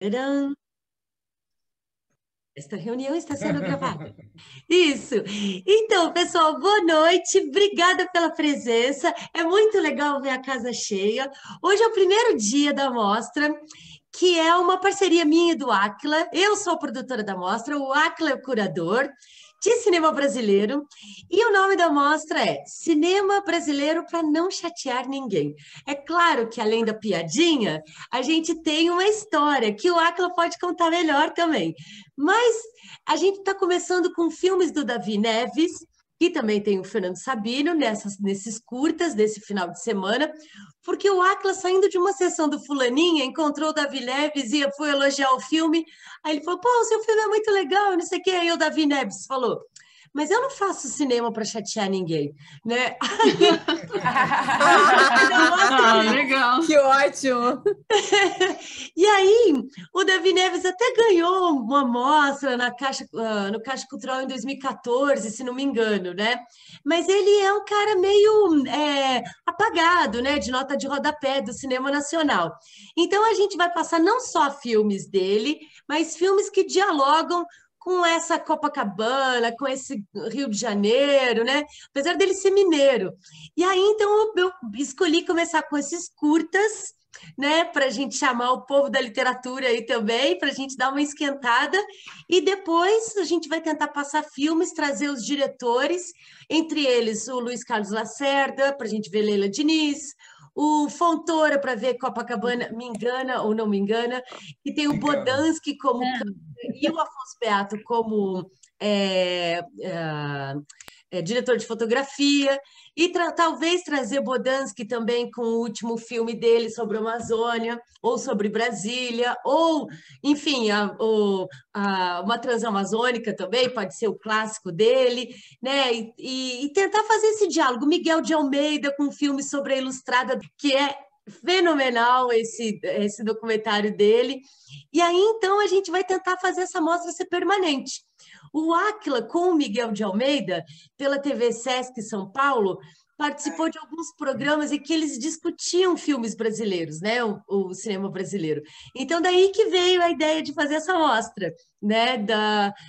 Tcharam! Esta reunião está sendo gravada. Isso. Então, pessoal, boa noite. Obrigada pela presença. É muito legal ver a casa cheia. Hoje é o primeiro dia da mostra, que é uma parceria minha e do Áquila. Eu sou a produtora da mostra, o Áquila é o curador de cinema brasileiro. E o nome da mostra é Cinema Brasileiro para Não Chatear Ninguém. É claro que, além da piadinha, a gente tem uma história que o Áquila pode contar melhor também. Mas a gente está começando com filmes do Davi Neves, que também tem o Fernando Sabino nesses curtas desse final de semana, porque o Atlas, saindo de uma sessão do Fulaninha, encontrou o Davi Neves e foi elogiar o filme. Aí ele falou: pô, o seu filme é muito legal, não sei o quê. Aí o Davi Neves falou: mas eu não faço cinema para chatear ninguém, né? Então, Ah, legal. Que ótimo! E aí, o Davi Neves até ganhou uma mostra no Caixa Cultural em 2014, se não me engano, né? Mas ele é um cara meio apagado, né? De nota de rodapé do cinema nacional. Então, a gente vai passar não só filmes dele, mas filmes que dialogam com essa Copacabana, com esse Rio de Janeiro, né? Apesar dele ser mineiro. E aí, então, eu escolhi começar com esses curtas, né, para a gente chamar o povo da literatura aí também, para a gente dar uma esquentada, e depois a gente vai tentar passar filmes, trazer os diretores, entre eles o Luiz Carlos Lacerda, para a gente ver Leila Diniz, o Fontoura para ver Copacabana, me engana ou não me engana, e tem o Engano. Bodansky como e o Afonso Beato como diretor de fotografia, e talvez trazer Bodansky também com o último filme dele sobre a Amazônia, ou sobre Brasília, ou, enfim, uma Transamazônica também, pode ser o clássico dele, né? E tentar fazer esse diálogo. Miguel de Almeida com um filme sobre a Ilustrada, que é fenomenal esse documentário dele. E aí, então, a gente vai tentar fazer essa mostra ser permanente. O Áquila, com o Miguel de Almeida, pela TV Sesc São Paulo, participou de alguns programas em que eles discutiam filmes brasileiros, né? O cinema brasileiro. Então, daí que veio a ideia de fazer essa mostra, né?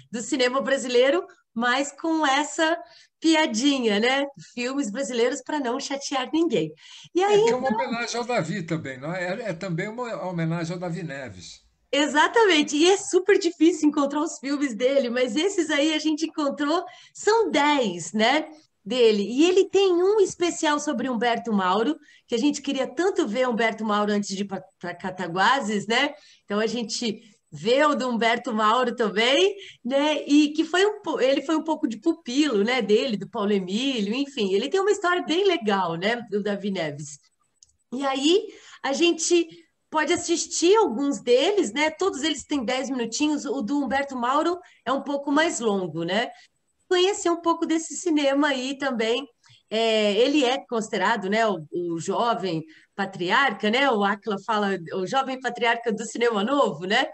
Do cinema brasileiro, mas com essa piadinha, né? Filmes brasileiros para não chatear ninguém. E É que é aí, uma homenagem ao Davi também, não é? É também uma homenagem ao Davi Neves. exatamente, e é super difícil encontrar os filmes dele, mas esses aí a gente encontrou, são 10, né, dele. E ele tem um especial sobre Humberto Mauro, que a gente queria tanto ver Humberto Mauro antes de ir para Cataguases, né? Então a gente vê o do Humberto Mauro também, né? E que ele foi um pouco de pupilo, né, dele, do Paulo Emílio, enfim, ele tem uma história bem legal, né, do Davi Neves. E aí a gente pode assistir alguns deles, né? Todos eles têm 10 minutinhos. O do Humberto Mauro é um pouco mais longo, né? Conhecer um pouco desse cinema aí também. Ele é considerado, né, o jovem patriarca, né? O Áquila fala o jovem patriarca do cinema novo, né?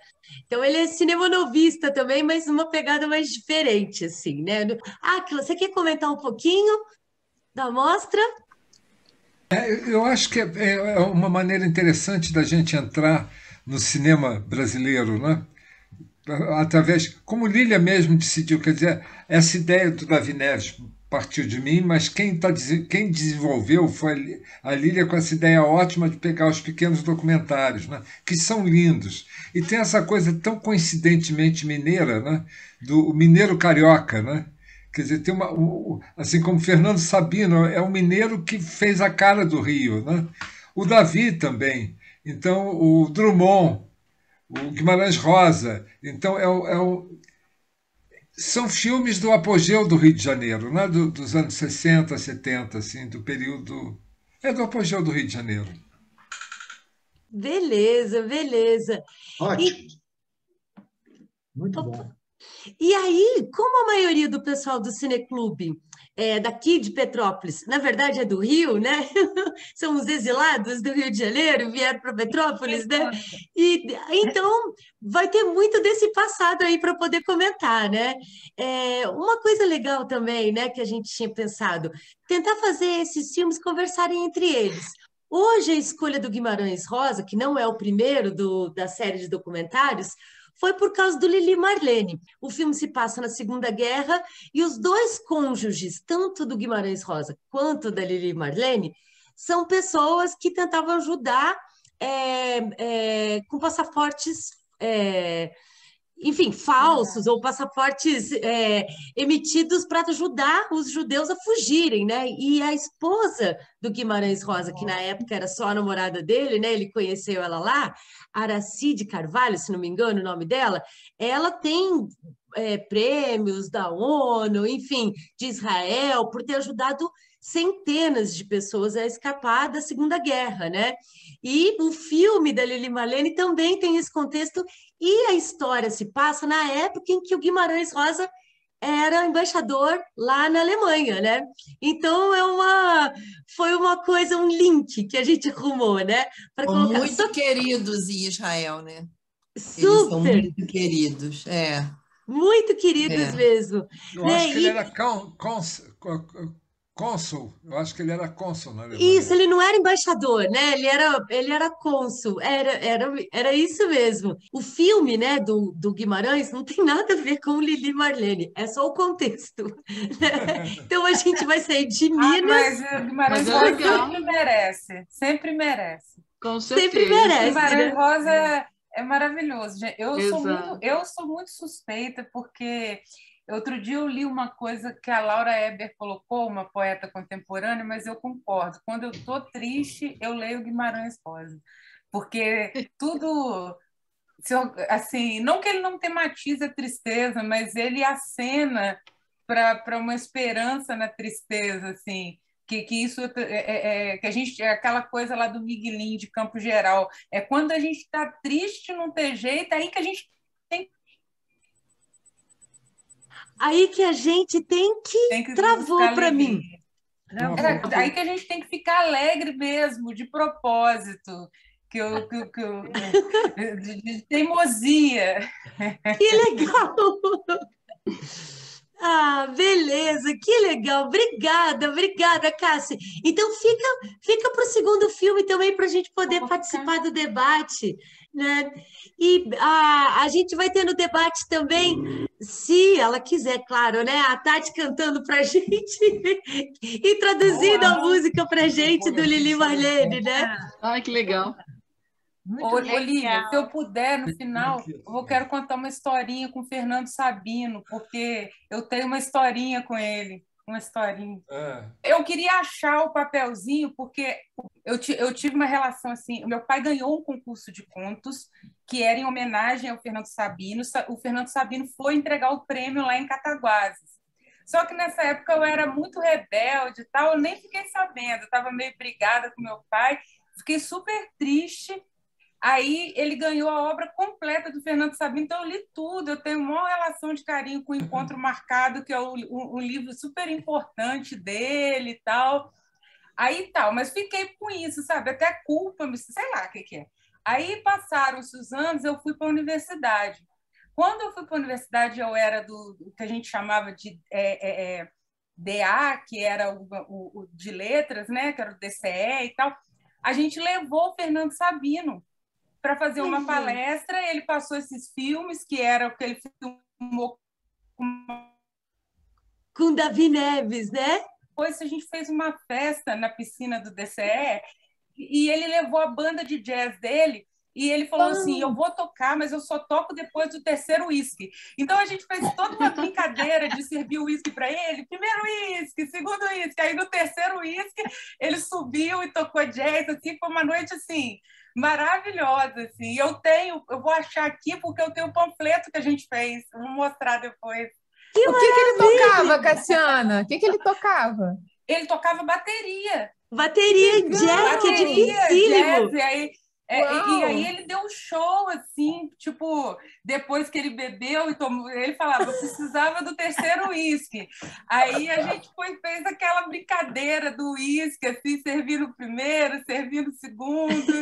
Então ele é cinema novista também, mas numa pegada mais diferente, assim, né? Áquila, você quer comentar um pouquinho da mostra? Eu acho que é uma maneira interessante da gente entrar no cinema brasileiro, né? Através, como Lília mesmo decidiu, quer dizer, essa ideia do Davi Neves partiu de mim, mas quem desenvolveu foi a Lília com essa ideia ótima de pegar os pequenos documentários, né, que são lindos. E tem essa coisa tão coincidentemente mineira, né, do mineiro carioca, né? Quer dizer, assim como Fernando Sabino, é um mineiro que fez a cara do Rio, né? O Davi também. Então, o Drummond, o Guimarães Rosa. Então, são filmes do apogeu do Rio de Janeiro, né? Dos anos 60, 70, assim, do período. É do apogeu do Rio de Janeiro. Beleza, beleza. Ótimo, E, muito bom. e aí, como a maioria do pessoal do Cineclube é daqui de Petrópolis, na verdade é do Rio, né? São os exilados do Rio de Janeiro, vieram para Petrópolis, né? E então vai ter muito desse passado aí para poder comentar, né? Uma coisa legal também, né, que a gente tinha pensado, tentar fazer esses filmes conversarem entre eles. Hoje, a escolha do Guimarães Rosa, que não é o primeiro da série de documentários, foi por causa do Lili Marlene. O filme se passa na Segunda Guerra e os dois cônjuges, tanto do Guimarães Rosa quanto da Lili Marlene, são pessoas que tentavam ajudar com passaportes. Enfim, falsos ou Verdade. passaportes emitidos para ajudar os judeus a fugirem, né? E a esposa do Guimarães Rosa, que na época era só a namorada dele, né? Ele conheceu ela lá, Aracide Carvalho, se não me engano o nome dela, ela tem prêmios da ONU, enfim, de Israel, por ter ajudado centenas de pessoas a escapar da Segunda Guerra, né? E o filme da Lili Marlene também tem esse contexto e a história se passa na época em que o Guimarães Rosa era embaixador lá na Alemanha, né? Então foi uma coisa, um link que a gente arrumou, né? Para São colocar. muito queridos em Israel, né? Eles são Super, muito queridos. muito queridos É. mesmo, Eu né? acho que ele era cônsul. Eu acho que ele era cônsul na Isso, Alemanha. ele não era embaixador, né? Ele era cônsul, era isso mesmo. O filme, né, do Guimarães não tem nada a ver com o Lili Marlene, é só o contexto, né? Então a gente vai sair de Ah, Minas, mas o Mas Guimarães é Rosa legal, sempre merece, sempre merece. com sempre O certeza. merece, Guimarães né? Rosa é maravilhoso. Gente. Exato. Eu sou muito suspeita, porque outro dia eu li uma coisa que a Laura Eber colocou, uma poeta contemporânea, mas eu concordo. Quando eu estou triste, eu leio Guimarães Rosa, porque tudo, assim, não que ele não tematize a tristeza, mas ele acena para uma esperança na tristeza, assim. Que isso que a gente é aquela coisa lá do Miguelinho de Campo Geral, é quando a gente está triste, não tem jeito, aí que a gente Aí que a gente tem que tem que buscar travou para mim. alegria. Travou. Aí que a gente tem que ficar alegre mesmo, de propósito, de teimosia. Que legal! Ah, beleza, que legal. Obrigada, obrigada, Cássia. Então fica para o segundo filme também para a gente poder Vou ficar. participar do debate, né? E a gente vai ter no debate também, se ela quiser, claro, né? A Tati cantando para a gente e traduzindo a Boa. música para a gente do Lili Marlene, né? Ai, que legal. Ô, Lívia, se eu puder, no final, eu quero contar uma historinha com o Fernando Sabino, porque eu tenho uma historinha com ele. Uma historinha. Eu queria achar o papelzinho, porque eu tive uma relação assim. Meu pai ganhou um concurso de contos que era em homenagem ao Fernando Sabino. O Fernando Sabino foi entregar o prêmio lá em Cataguases. Só que nessa época eu era muito rebelde e tal, eu nem fiquei sabendo. Eu estava meio brigada com meu pai, fiquei super triste. Aí ele ganhou a obra completa do Fernando Sabino, então eu li tudo, eu tenho uma relação de carinho com o Encontro Marcado, que é um livro super importante dele e tal. Aí tal, mas fiquei com isso, sabe? Até culpa, sei lá o que é. Aí passaram-se os anos, eu fui para a universidade. Quando eu fui para a universidade, eu era do que a gente chamava de DA, que era o de letras, né? Que era o DCE e tal. A gente levou o Fernando Sabino para fazer uma palestra, ele passou esses filmes, que era o que ele filmou Com Davi Neves, né? depois a gente fez uma festa na piscina do DCE e ele levou a banda de jazz dele e ele falou assim, eu vou tocar, mas eu só toco depois do terceiro uísque. Então a gente fez toda uma brincadeira de servir o uísque para ele, primeiro uísque, segundo uísque, aí no terceiro uísque ele subiu e tocou jazz, assim, foi uma noite assim maravilhosa, assim. Eu vou achar aqui porque eu tenho o panfleto que a gente fez, vou mostrar depois. Que O que ele tocava, Cassiana? O que ele tocava? Ele tocava bateria. Bateria jazz, que é dificílimo. Jazz, e aí ele deu um show, assim, tipo, depois que ele bebeu e tomou, ele falava, eu precisava do terceiro uísque. Aí a gente fez aquela brincadeira do uísque, assim, servindo o primeiro, servindo o segundo.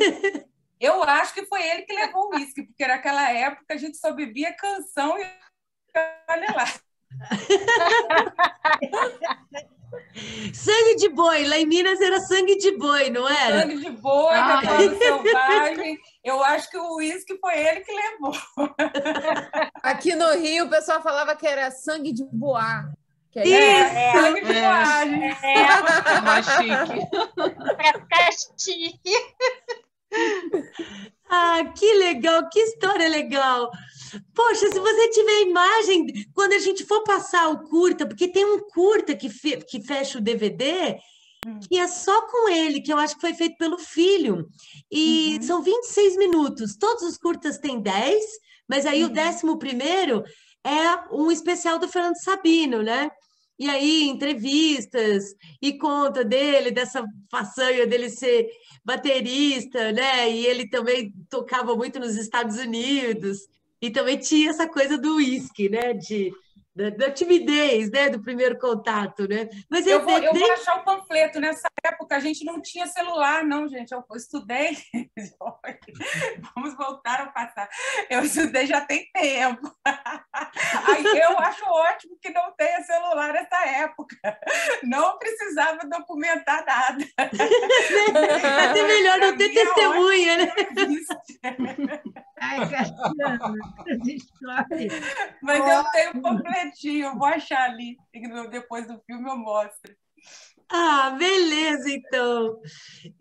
Eu acho que foi ele que levou o uísque, porque naquela época a gente só bebia canção e olha lá. Sangue de boi, lá em Minas era sangue de boi, não era? Sangue de boi, cavalo selvagem. Eu acho que o uísque foi ele que levou. Aqui no Rio, o pessoal falava que era sangue de boá. Que sangue de boagem. É mais chique. Pra ficar chique. Ah, que legal, que história legal. Poxa, se você tiver imagem, quando a gente for passar o curta, porque tem um curta que fecha o DVD, que é só com ele, que eu acho que foi feito pelo filho. E são 26 minutos. Todos os curtas têm 10, mas aí o 11º é um especial do Fernando Sabino, né? E aí, entrevistas, e conta dele, dessa façanha dele ser baterista, né? E ele também tocava muito nos Estados Unidos. E também tinha essa coisa do uísque, né? Da timidez, né? Do primeiro contato, né? Mas eu vou achar o panfleto. Nessa época a gente não tinha celular, não, gente. Eu estudei. Vamos voltar ao passado. Eu estudei já tem tempo. Aí eu acho ótimo que não tenha celular nessa época. Não precisava documentar nada. Até melhor não ter testemunha, né? Ai, Cassiana, essa história. Mas eu tenho um panfletinho, eu vou achar ali. Depois do filme eu mostro. Ah, beleza, então.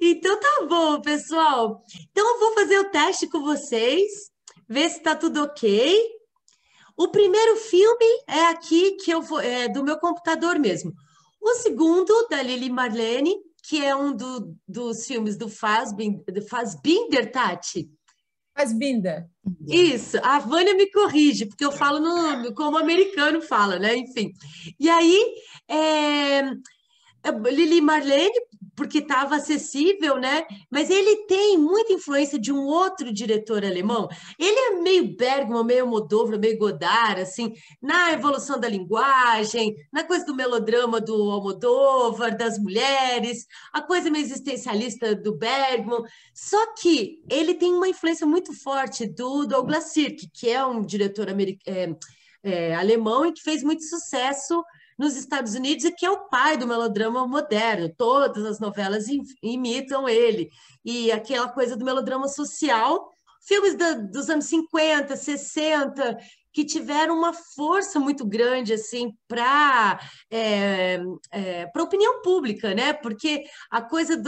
Então tá bom, pessoal. Então eu vou fazer o teste com vocês, ver se tá tudo ok. O primeiro filme é aqui que eu vou, é do meu computador mesmo. O segundo, da Lili Marlene, que é um dos filmes do Fassbinder, Tati. Fassbinder. Isso, a Vânia me corrige, porque eu falo como americano fala, né? Enfim. E aí, Lili Marlene, porque estava acessível, né? Mas ele tem muita influência de um outro diretor alemão. Ele é meio Bergman, meio Almodóvar, meio Godard, assim, na evolução da linguagem, na coisa do melodrama do Almodóvar, das mulheres, a coisa meio existencialista do Bergman. Só que ele tem uma influência muito forte do Douglas Sirk, que é um diretor alemão e que fez muito sucesso nos Estados Unidos, e que é o pai do melodrama moderno. Todas as novelas imitam ele. E aquela coisa do melodrama social, filmes dos anos 50, 60, que tiveram uma força muito grande assim para a opinião pública, né? Porque a coisa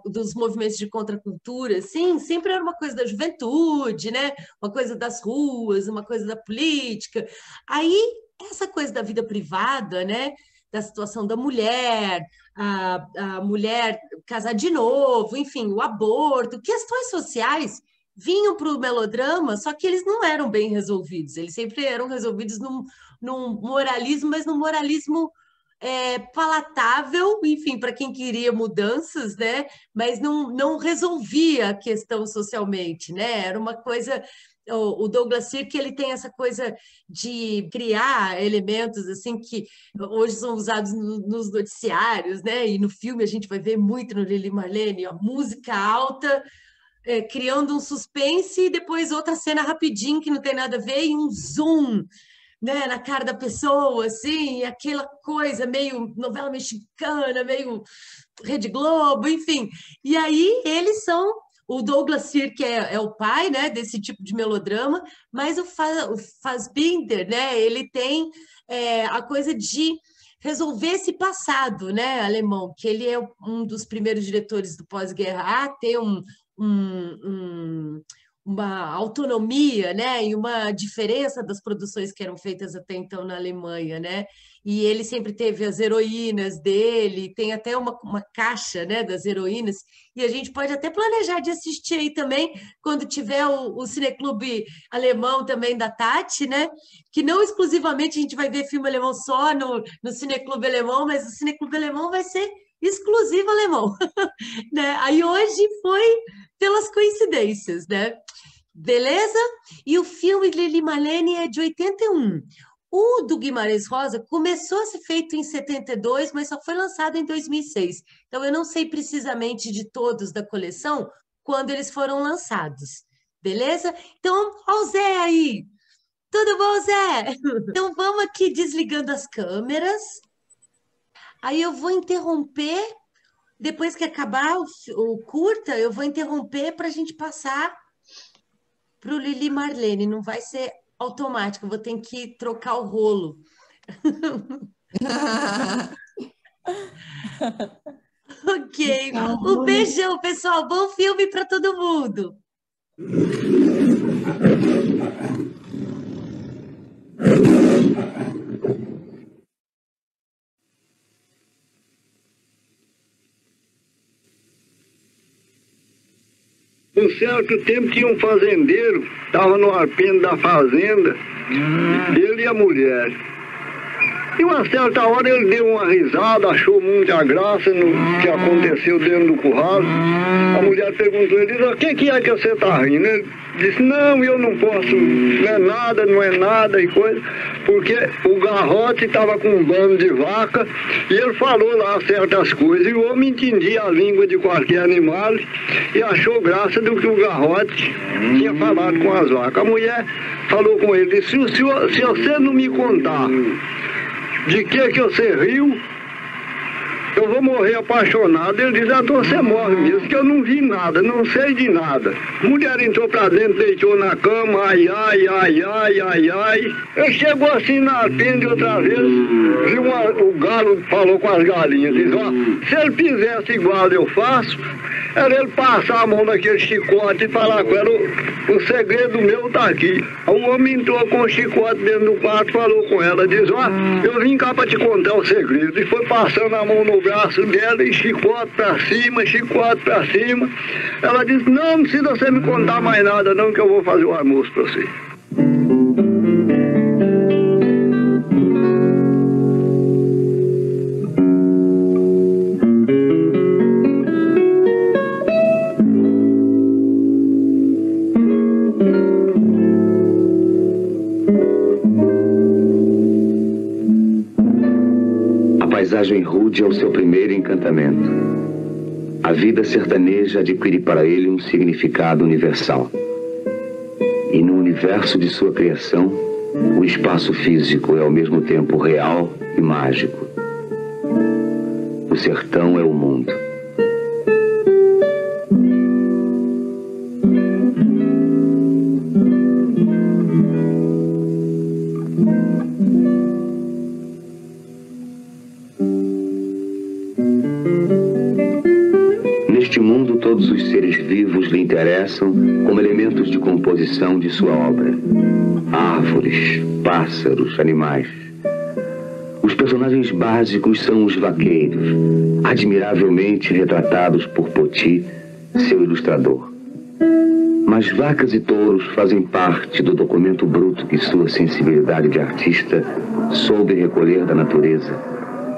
dos movimentos de contracultura, assim, sempre era uma coisa da juventude, né? Uma coisa das ruas, uma coisa da política. Aí essa coisa da vida privada, né? Da situação da mulher, a mulher casar de novo, enfim, o aborto, questões sociais vinham para o melodrama, só que eles não eram bem resolvidos, eles sempre eram resolvidos num moralismo, mas num moralismo palatável, enfim, para quem queria mudanças, né? Mas não resolvia a questão socialmente, né? Era uma coisa. O Douglas Sirk, ele tem essa coisa de criar elementos assim que hoje são usados nos noticiários, né? E no filme a gente vai ver muito no Lili Marlene, a música alta, criando um suspense, e depois outra cena rapidinho que não tem nada a ver, e um zoom, né, na cara da pessoa, assim, aquela coisa meio novela mexicana, meio Rede Globo, enfim. E aí eles são. O Douglas Sirk é o pai, né, desse tipo de melodrama, mas o Fassbinder, né, ele tem a coisa de resolver esse passado, né, alemão, que ele é um dos primeiros diretores do pós-guerra a ter uma autonomia, né, e uma diferença das produções que eram feitas até então na Alemanha, né? E ele sempre teve as heroínas dele, tem até uma caixa, né, das heroínas, e a gente pode até planejar de assistir aí também, quando tiver o Cineclube Alemão também da Tati, né? Que não exclusivamente a gente vai ver filme alemão só no Cineclube Alemão, mas o Cineclube Alemão vai ser exclusivo alemão, né? Aí hoje foi pelas coincidências, né? Beleza? E o filme de Lili Marlene é de 81. O do Guimarães Rosa começou a ser feito em 72, mas só foi lançado em 2006. Então, eu não sei precisamente de todos da coleção quando eles foram lançados. Beleza? Então, ó o Zé aí. Tudo bom, Zé? Então, vamos aqui desligando as câmeras. Aí eu vou interromper, depois que acabar o curta, eu vou interromper para a gente passar para o Lili Marlene. Não vai ser automático, eu vou ter que trocar o rolo. Ok. Um beijão, pessoal. Bom filme para todo mundo. Um certo tempo tinha um fazendeiro, estava no arpendo da fazenda, ele e a mulher. E uma certa hora ele deu uma risada, achou muita graça no que aconteceu dentro do curral. A mulher perguntou, ele disse, o que é que você está rindo? Ele disse, não, eu não posso, não é nada e coisa, porque o garrote estava com um bando de vaca e ele falou lá certas coisas e o homem entendia a língua de qualquer animal e achou graça do que o garrote tinha falado com as vacas. A mulher falou com ele, disse, se você não me contar de que você riu, eu vou morrer apaixonado. Ele diz, então você morre mesmo, que eu não vi nada, não sei de nada. A mulher entrou pra dentro, deitou na cama, ai. Ele chegou assim na arpende outra vez, viu o galo falou com as galinhas, diz, ó, se ele fizesse igual eu faço, era ele passar a mão naquele chicote e falar com ela, o segredo meu tá aqui. O homem entrou com o chicote dentro do quarto, falou com ela, diz, ó, eu vim cá pra te contar o segredo. E foi passando a mão no braço dela e chicote pra cima. Ela disse, não precisa você me contar mais nada não, que eu vou fazer o almoço pra você. A paisagem rude é o seu primeiro encantamento. A vida sertaneja adquire para ele um significado universal. E no universo de sua criação, o espaço físico é ao mesmo tempo real e mágico. O sertão é o mundo. Neste mundo, todos os seres vivos lhe interessam como elementos de composição de sua obra. Árvores, pássaros, animais. Os personagens básicos são os vaqueiros, admiravelmente retratados por Poti, seu ilustrador. Mas vacas e touros fazem parte do documento bruto que sua sensibilidade de artista soube recolher da natureza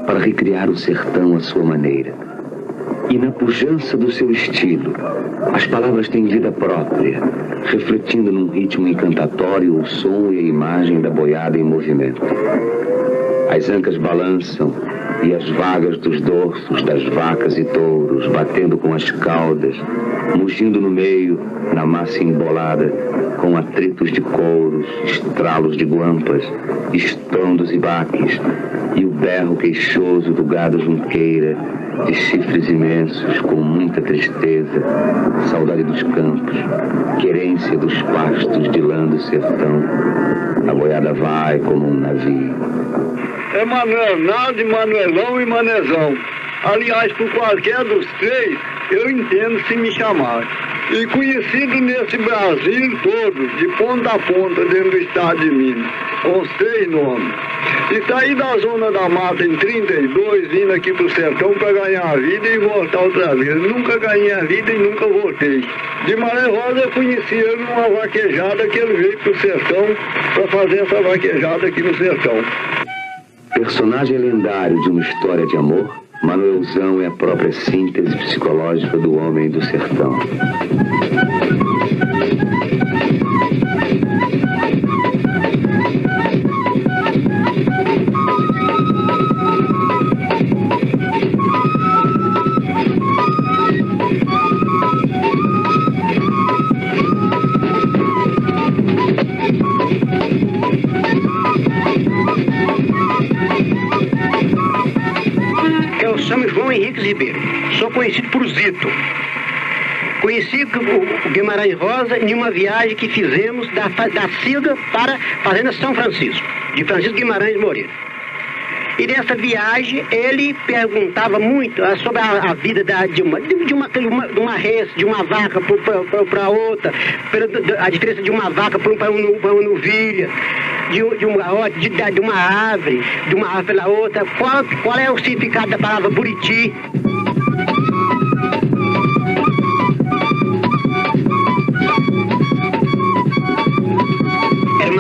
para recriar o sertão à sua maneira. E na pujança do seu estilo, as palavras têm vida própria, refletindo num ritmo encantatório o som e a imagem da boiada em movimento. As ancas balançam e as vagas dos dorsos das vacas e touros batendo com as caudas, mugindo no meio, na massa embolada, com atritos de couros, estralos de guampas, estrondos e baques, e o berro queixoso do gado junqueira, de chifres imensos, com muita tristeza, saudade dos campos, querência dos pastos de lã do sertão. A boiada vai como um navio. É Manuel Nado, Manuelão e Manezão. Aliás, por qualquer dos três, eu entendo se me chamar. E conhecido nesse Brasil todo, de ponta a ponta, dentro do estado de Minas, com os três nomes. E saí da zona da mata em 32, vindo aqui pro sertão para ganhar a vida e voltar outra vez. Nunca ganhei a vida e nunca voltei. De Maré Rosa eu conheci ele numa vaquejada que ele veio pro sertão para fazer essa vaquejada aqui no sertão. Personagem lendário de uma história de amor, Manuelzão é a própria síntese psicológica do homem do sertão. Ribeiro. Sou conhecido por Zito. Conheci o Guimarães Rosa em uma viagem que fizemos da Silga para a Fazenda São Francisco, de Francisco Guimarães Moreira. E nessa viagem ele perguntava muito sobre a vida de uma res, de uma vaca para outra, a diferença de uma vaca para uma novilha, de uma árvore pela outra. Qual é o significado da palavra Buriti? Era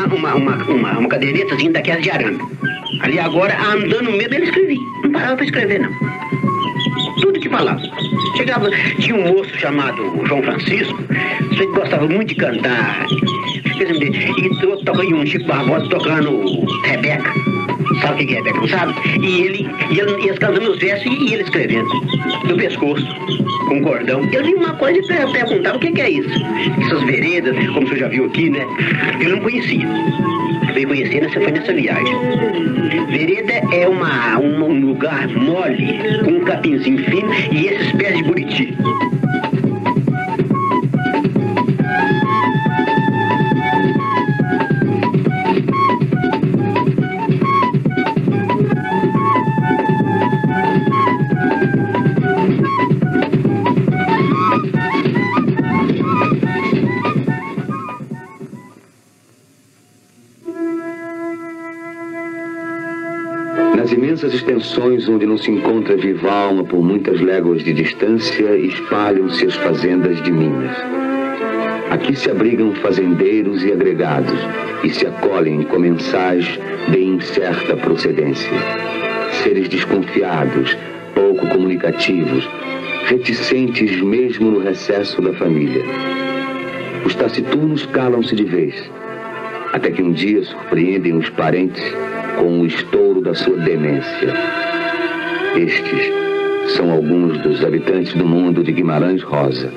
uma cadernetazinha daquelas de arame. Ali agora, andando mesmo, ele escrevia. Não parava para escrever, não. Tudo que falava. Chegava, tinha um moço chamado João Francisco, que gostava muito de cantar. E um Chico Barbosa tocando Rebeca. Sabe o que é Rebeca, não sabe? E ele cantando os versos e ele escrevendo. No pescoço, com um cordão. Eu vi uma coisa e perguntava o que é isso. Essas veredas, como você já viu aqui, né? Eu não conhecia. Veio conhecer, foi nessa viagem. Vereda é um lugar mole, com um capinzinho fino e esses pés de buriti. Nas imensas extensões onde não se encontra viva alma por muitas léguas de distância, espalham-se as fazendas de Minas. Aqui se abrigam fazendeiros e agregados e se acolhem comensais de incerta procedência. Seres desconfiados, pouco comunicativos, reticentes mesmo no recesso da família. Os taciturnos calam-se de vez, até que um dia surpreendem os parentes com o estouro da sua demência. Estes são alguns dos habitantes do mundo de Guimarães Rosa.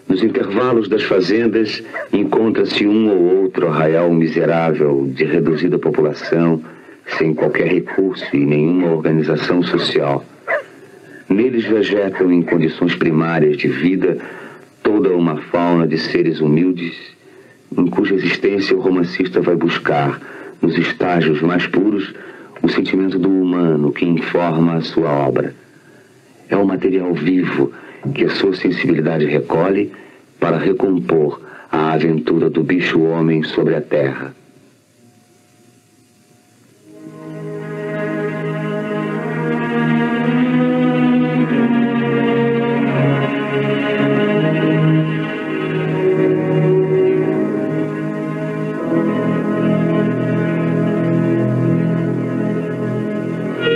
Nos intervalos das fazendas encontra-se um ou outro arraial miserável de reduzida população, sem qualquer recurso e nenhuma organização social. Neles vegetam em condições primárias de vida toda uma fauna de seres humildes, em cuja existência o romancista vai buscar, nos estágios mais puros, o sentimento do humano que informa a sua obra. É o material vivo que a sua sensibilidade recolhe para recompor a aventura do bicho-homem sobre a terra.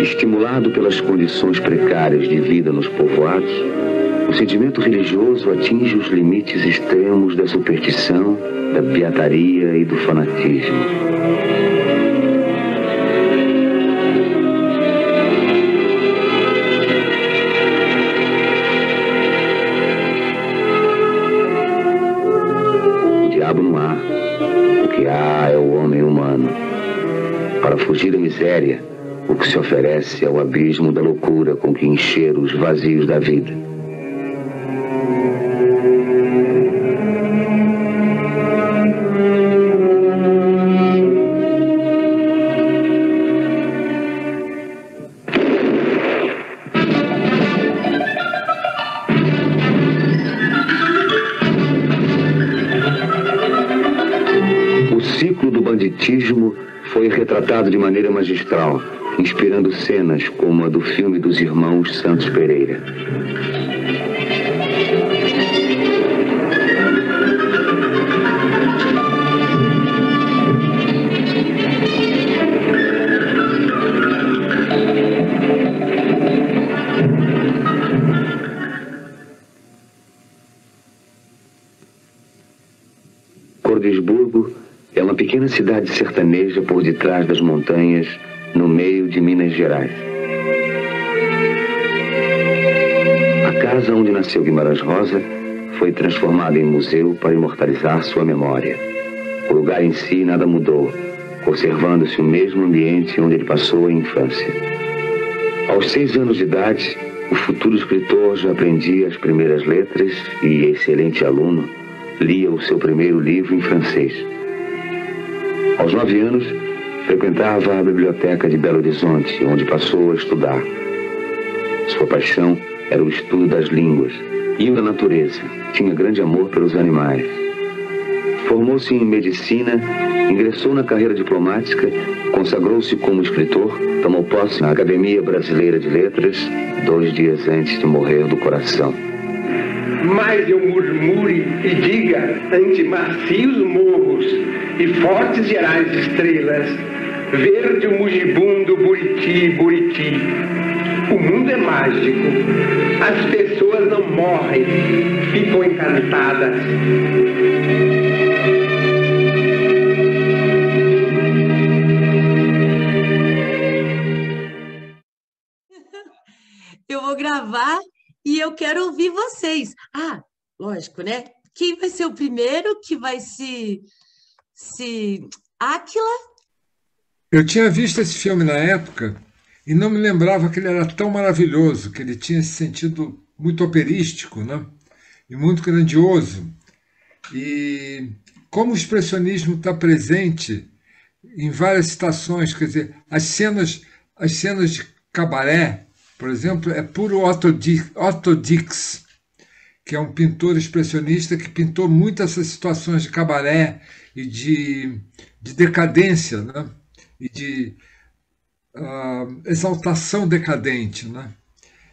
Estimulado pelas condições precárias de vida nos povoados, o sentimento religioso atinge os limites extremos da superstição, da beataria e do fanatismo. O diabo não há. O que há é o homem humano. Para fugir da miséria, o que se oferece é o abismo da loucura com que encher os vazios da vida. O ciclo do banditismo foi retratado de maneira magistral, inspirando cenas como a do filme dos irmãos Santos Pereira. Cordesburgo é uma pequena cidade sertaneja por detrás das montanhas, no meio de Minas Gerais. A casa onde nasceu Guimarães Rosa foi transformada em museu para imortalizar sua memória. O lugar em si nada mudou, conservando-se o mesmo ambiente onde ele passou a infância. Aos 6 anos de idade, o futuro escritor já aprendia as primeiras letras e, excelente aluno, lia o seu primeiro livro em francês. Aos 9 anos, frequentava a biblioteca de Belo Horizonte, onde passou a estudar. Sua paixão era o estudo das línguas e da natureza. Tinha grande amor pelos animais. Formou-se em medicina, ingressou na carreira diplomática, consagrou-se como escritor, tomou posse na Academia Brasileira de Letras 2 dias antes de morrer do coração. Mas eu murmure e diga ante macios morros e fortes gerais estrelas, verde o mugibundo Buriti, Buriti. O mundo é mágico, as pessoas não morrem, ficam encantadas. Eu vou gravar e eu quero ouvir vocês. Ah, lógico, né? Quem vai ser o primeiro que vai se... Áquila? Eu tinha visto esse filme na época e não me lembrava que ele era tão maravilhoso, que ele tinha esse sentido muito operístico, né? E muito grandioso. E como o expressionismo está presente em várias citações, quer dizer, as cenas de cabaré, por exemplo, é puro Otto Dix, que é um pintor expressionista que pintou muitas essas situações de cabaré e de decadência, né? E de exaltação decadente, né?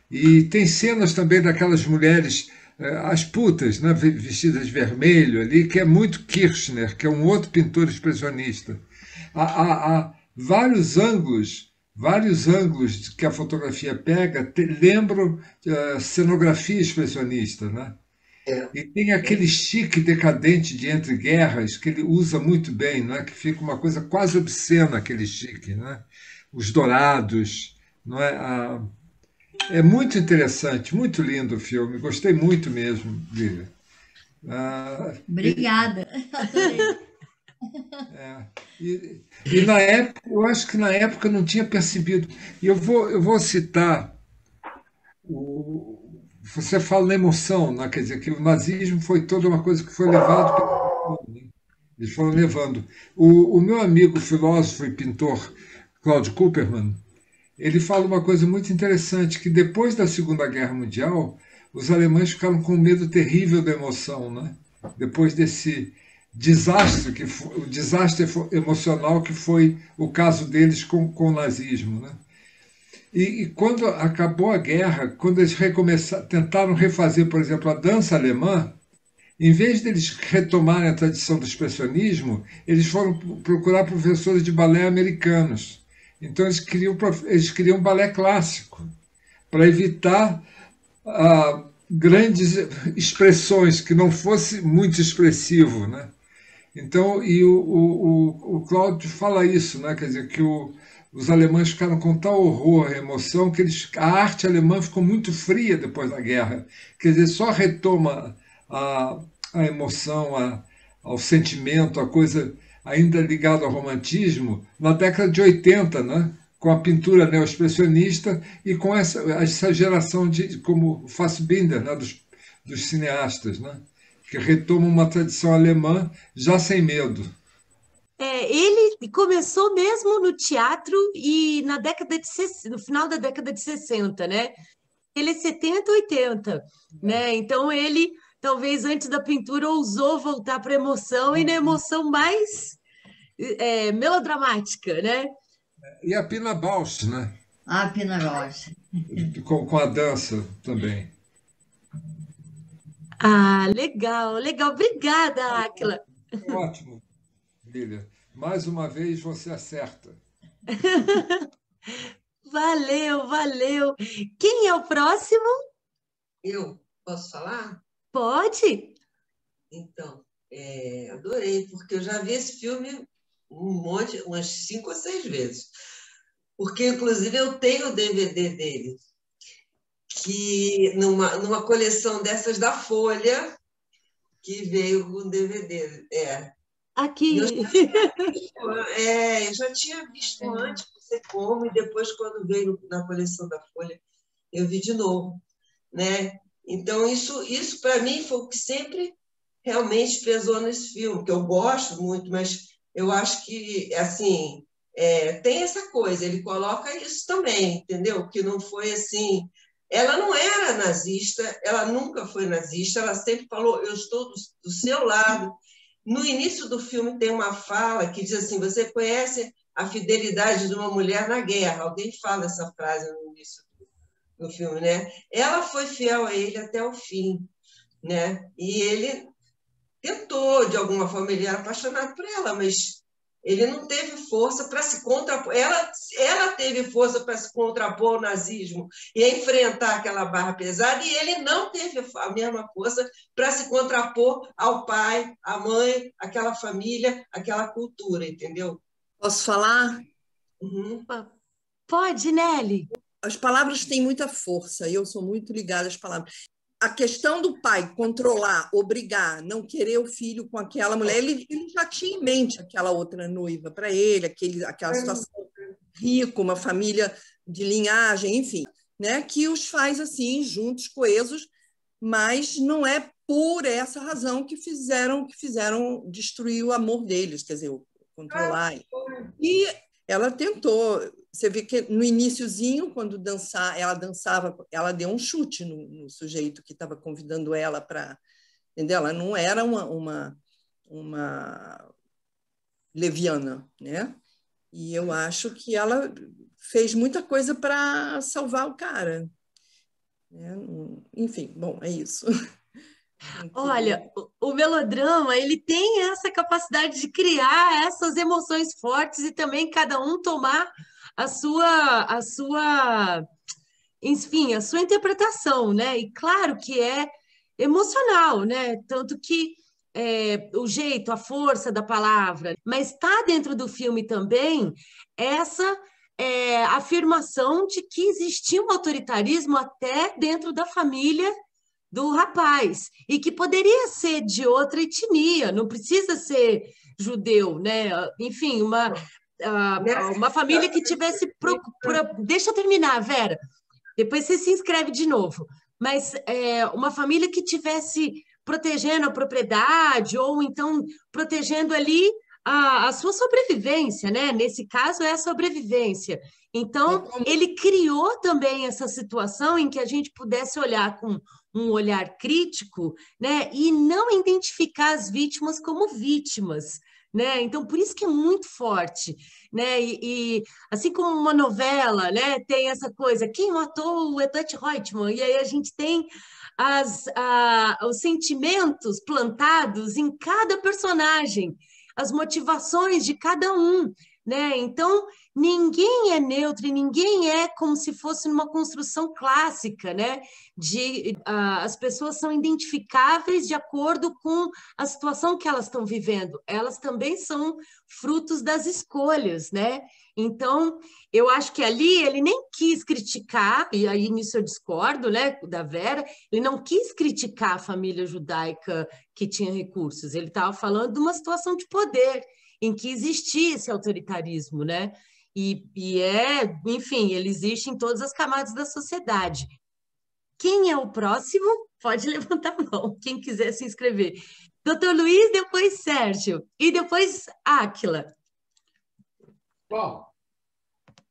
E tem cenas também daquelas mulheres, as putas, né? Vestidas de vermelho ali, que é muito Kirchner, que é um outro pintor expressionista. Há vários ângulos que a fotografia pega lembram cenografia expressionista, né? E tem aquele chique decadente de Entre Guerras que ele usa muito bem, né? Que fica uma coisa quase obscena, aquele chique, né? Os dourados, não é? É muito interessante, muito lindo o filme, gostei muito mesmo dele. Obrigada. E na época, eu acho que na época eu não tinha percebido. E eu vou citar você fala na emoção, né? Quer dizer, que o nazismo foi toda uma coisa que foi levado pelo... Eles foram levando. O meu amigo filósofo e pintor Claudio Kuppermann, ele fala uma coisa muito interessante, que depois da Segunda Guerra Mundial, os alemães ficaram com um medo terrível da emoção, né? Depois desse desastre, o desastre emocional que foi o caso deles com o nazismo, né? E quando acabou a guerra, quando eles tentaram refazer, por exemplo, a dança alemã, em vez de eles retomarem a tradição do expressionismo, eles foram procurar professores de balé americanos. Então eles queriam balé clássico, para evitar grandes expressões, que não fosse muito expressivo, né? Então, e o Cláudio fala isso, né? Quer dizer, que os alemães ficaram com tal horror e emoção que a arte alemã ficou muito fria depois da guerra. Quer dizer, só retoma a emoção, ao sentimento, a coisa ainda ligada ao romantismo na década de 80, né? Com a pintura neo-expressionista e com essa geração como Fassbinder, né? dos cineastas, né? Que retomam uma tradição alemã já sem medo. Ele começou mesmo no teatro e no final da década de 60, né? Ele é 70, 80, né? Então ele, talvez antes da pintura, ousou voltar para a emoção e na emoção mais melodramática, né? E a Pina Bausch, né? A Pina Bausch. Com a dança também. Ah, legal, legal. Obrigada, Áquila. Ótimo, Lília. Mais uma vez você acerta. Valeu, valeu. Quem é o próximo? Eu posso falar? Pode. Então, adorei, porque eu já vi esse filme umas 5 ou 6 vezes. Porque, inclusive, eu tenho o DVD dele, que numa coleção dessas da Folha, que veio com DVD. Aqui. Eu já tinha visto antes, não sei como, e depois, quando veio na coleção da Folha, eu vi de novo, né? Então, isso para mim foi o que sempre realmente pesou nesse filme, que eu gosto muito, mas eu acho que, assim, tem essa coisa, ele coloca isso também, entendeu? Que não foi assim... Ela não era nazista, ela nunca foi nazista, ela sempre falou, eu estou do seu lado. No início do filme tem uma fala que diz assim, você conhece a fidelidade de uma mulher na guerra? Alguém fala essa frase no início do filme, né? Ela foi fiel a ele até o fim, né? E ele tentou, de alguma forma, ele era apaixonado por ela, mas ele não teve força para se contrapor. Ela teve força para se contrapor ao nazismo e enfrentar aquela barra pesada, e ele não teve a mesma força para se contrapor ao pai, à mãe, aquela família, aquela cultura, entendeu? Posso falar? Uhum. Pode, Nelly. As palavras têm muita força, e eu sou muito ligada às palavras. A questão do pai controlar, obrigar, não querer o filho com aquela mulher, ele já tinha em mente aquela outra noiva para ele, aquela situação rica, uma família de linhagem, enfim, né, que os faz assim, juntos, coesos, mas não é por essa razão que fizeram destruir o amor deles, quer dizer, controlar. E ela tentou. Você vê que no iniciozinho, quando ela dançava, ela deu um chute no sujeito que estava convidando ela para... Entendeu? Ela não era uma leviana, né? E eu acho que ela fez muita coisa para salvar o cara. Né? Enfim, bom, é isso. Olha, o melodrama, ele tem essa capacidade de criar essas emoções fortes e também cada um tomar enfim, a sua interpretação, né? E claro que é emocional, né? Tanto que o jeito, a força da palavra, mas está dentro do filme também essa afirmação de que existia um autoritarismo até dentro da família do rapaz, e que poderia ser de outra etnia, não precisa ser judeu, né? Enfim, uma família que tivesse... Deixa eu terminar, Vera, depois você se inscreve de novo, mas uma família que tivesse protegendo a propriedade, ou então protegendo ali a sua sobrevivência, né? Nesse caso, é a sobrevivência. Então, ele criou também essa situação em que a gente pudesse olhar com um olhar crítico, né? E não identificar as vítimas como vítimas, né? Então, por isso que é muito forte, né? E assim como uma novela, né? Tem essa coisa, quem matou o Edith Reutemann? E aí a gente tem os sentimentos plantados em cada personagem, as motivações de cada um, né? Então, ninguém é neutro e ninguém é como se fosse numa construção clássica, né? As pessoas são identificáveis de acordo com a situação que elas estão vivendo. Elas também são frutos das escolhas, né? Então, eu acho que ali ele nem quis criticar, e aí nisso eu discordo, né, da Vera, ele não quis criticar a família judaica que tinha recursos, ele estava falando de uma situação de poder, em que existia esse autoritarismo, né? Enfim, ele existe em todas as camadas da sociedade. Quem é o próximo? Pode levantar a mão, quem quiser se inscrever. Doutor Luiz, depois Sérgio, e depois Áquila. Bom,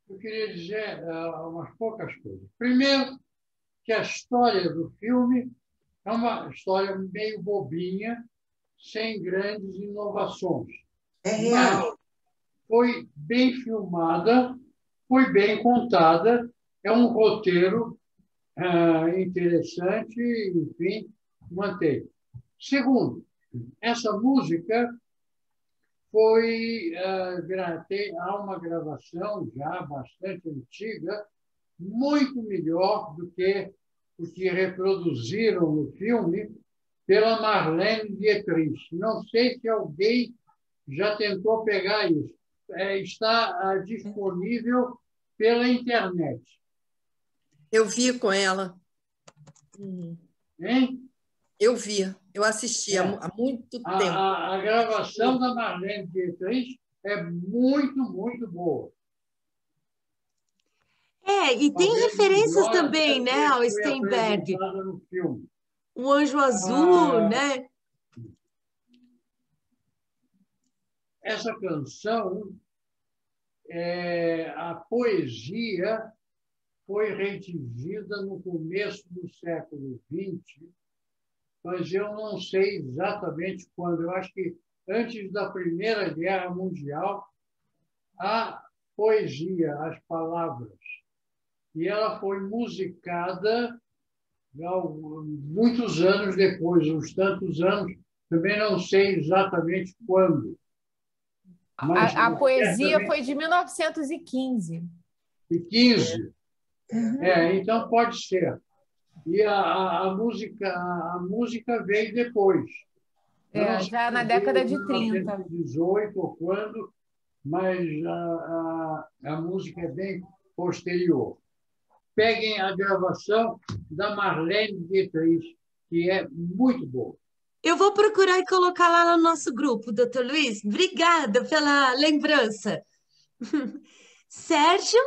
eu queria dizer umas poucas coisas. Primeiro, que a história do filme é uma história meio bobinha, sem grandes inovações. Mas foi bem filmada, foi bem contada, é um roteiro interessante, enfim, mantém. Segundo, essa música há uma gravação já bastante antiga, muito melhor do que o que reproduziram no filme pela Marlene Dietrich. Não sei se alguém já tentou pegar isso. Está disponível pela internet. Eu vi com ela. Hein? Eu vi, eu assisti há muito tempo. A gravação da Marlene Dietrich é muito, muito boa. E tem referências também, né, ao Steinberg. No filme. O Anjo Azul, né? Essa canção, a poesia foi redigida no começo do século XX, mas eu não sei exatamente quando. Eu acho que antes da Primeira Guerra Mundial, a poesia, as palavras, e ela foi musicada muitos anos depois, uns tantos anos, também não sei exatamente quando. Mas a poesia foi de 1915. E 15? Então pode ser. E a música veio depois. Já na década de 30. 1918 ou quando, mas a música é bem posterior. Peguem a gravação da Marlene Dietrich, que é muito boa. Eu vou procurar e colocar lá no nosso grupo, doutor Luiz. Obrigada pela lembrança. Sérgio?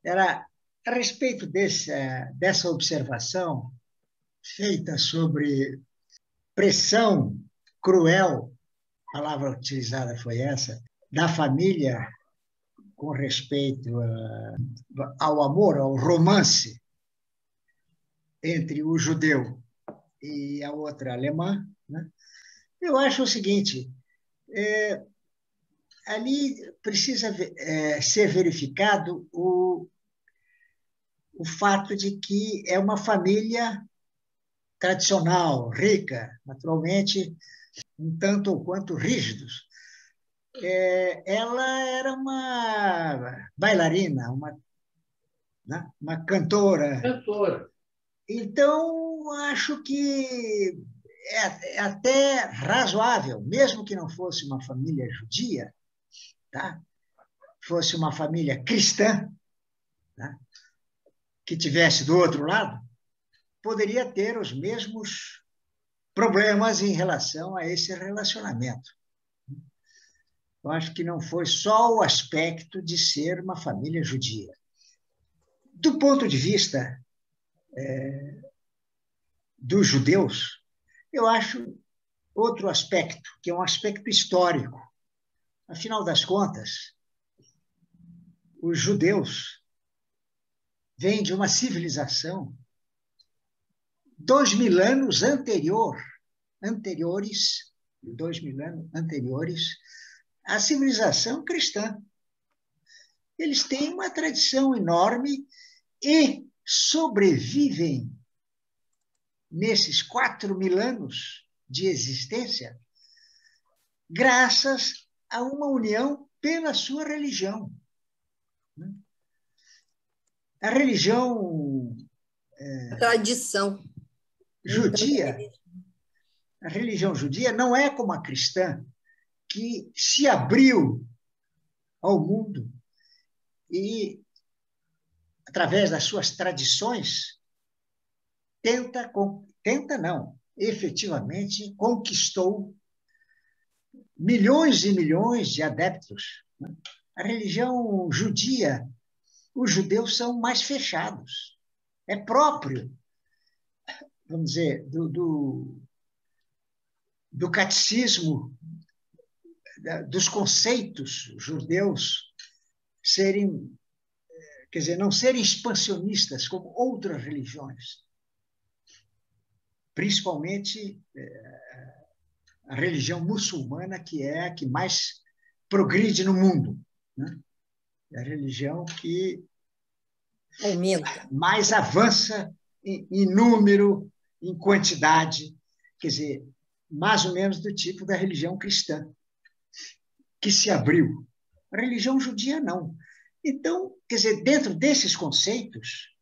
Era a respeito dessa observação feita sobre pressão cruel, a palavra utilizada foi essa, da família com respeito ao amor, ao romance entre o judeu e a outra alemã, né? Eu acho o seguinte, ali precisa ser verificado o fato de que é uma família tradicional, rica, naturalmente, um tanto ou quanto rígidos. Ela era uma bailarina, uma cantora. Então, acho que é até razoável, mesmo que não fosse uma família judia, tá? Fosse uma família cristã, tá? Que tivesse do outro lado, poderia ter os mesmos problemas em relação a esse relacionamento. Eu acho que não foi só o aspecto de ser uma família judia. Do ponto de vista dos judeus, eu acho outro aspecto, que é um aspecto histórico. Afinal das contas, os judeus vêm de uma civilização 2000 anos anteriores à civilização cristã. Eles têm uma tradição enorme e sobrevivem nesses 4000 anos de existência graças a uma união pela sua religião. A religião tradição judia, a religião judia não é como a cristã, que se abriu ao mundo e, através das suas tradições, efetivamente conquistou milhões e milhões de adeptos. A religião judia, os judeus são mais fechados. É próprio, vamos dizer, do catecismo, dos conceitos judeus serem, quer dizer, não serem expansionistas como outras religiões. Principalmente a religião muçulmana, que é a que mais progride no mundo, né? É a religião que mais avança em número, em quantidade, quer dizer, mais ou menos do tipo da religião cristã, que se abriu. A religião judia, não. Então, quer dizer, dentro desses conceitos,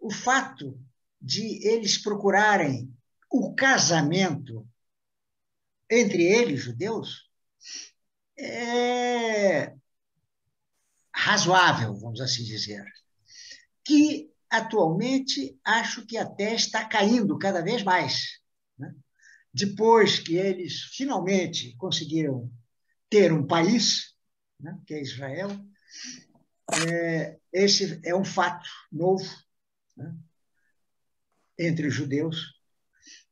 o fato de eles procurarem o casamento entre eles, judeus, é razoável, vamos assim dizer, que atualmente acho que até está caindo cada vez mais. né? Depois que eles finalmente conseguiram ter um país, né, que é Israel, esse é um fato novo, né, entre os judeus.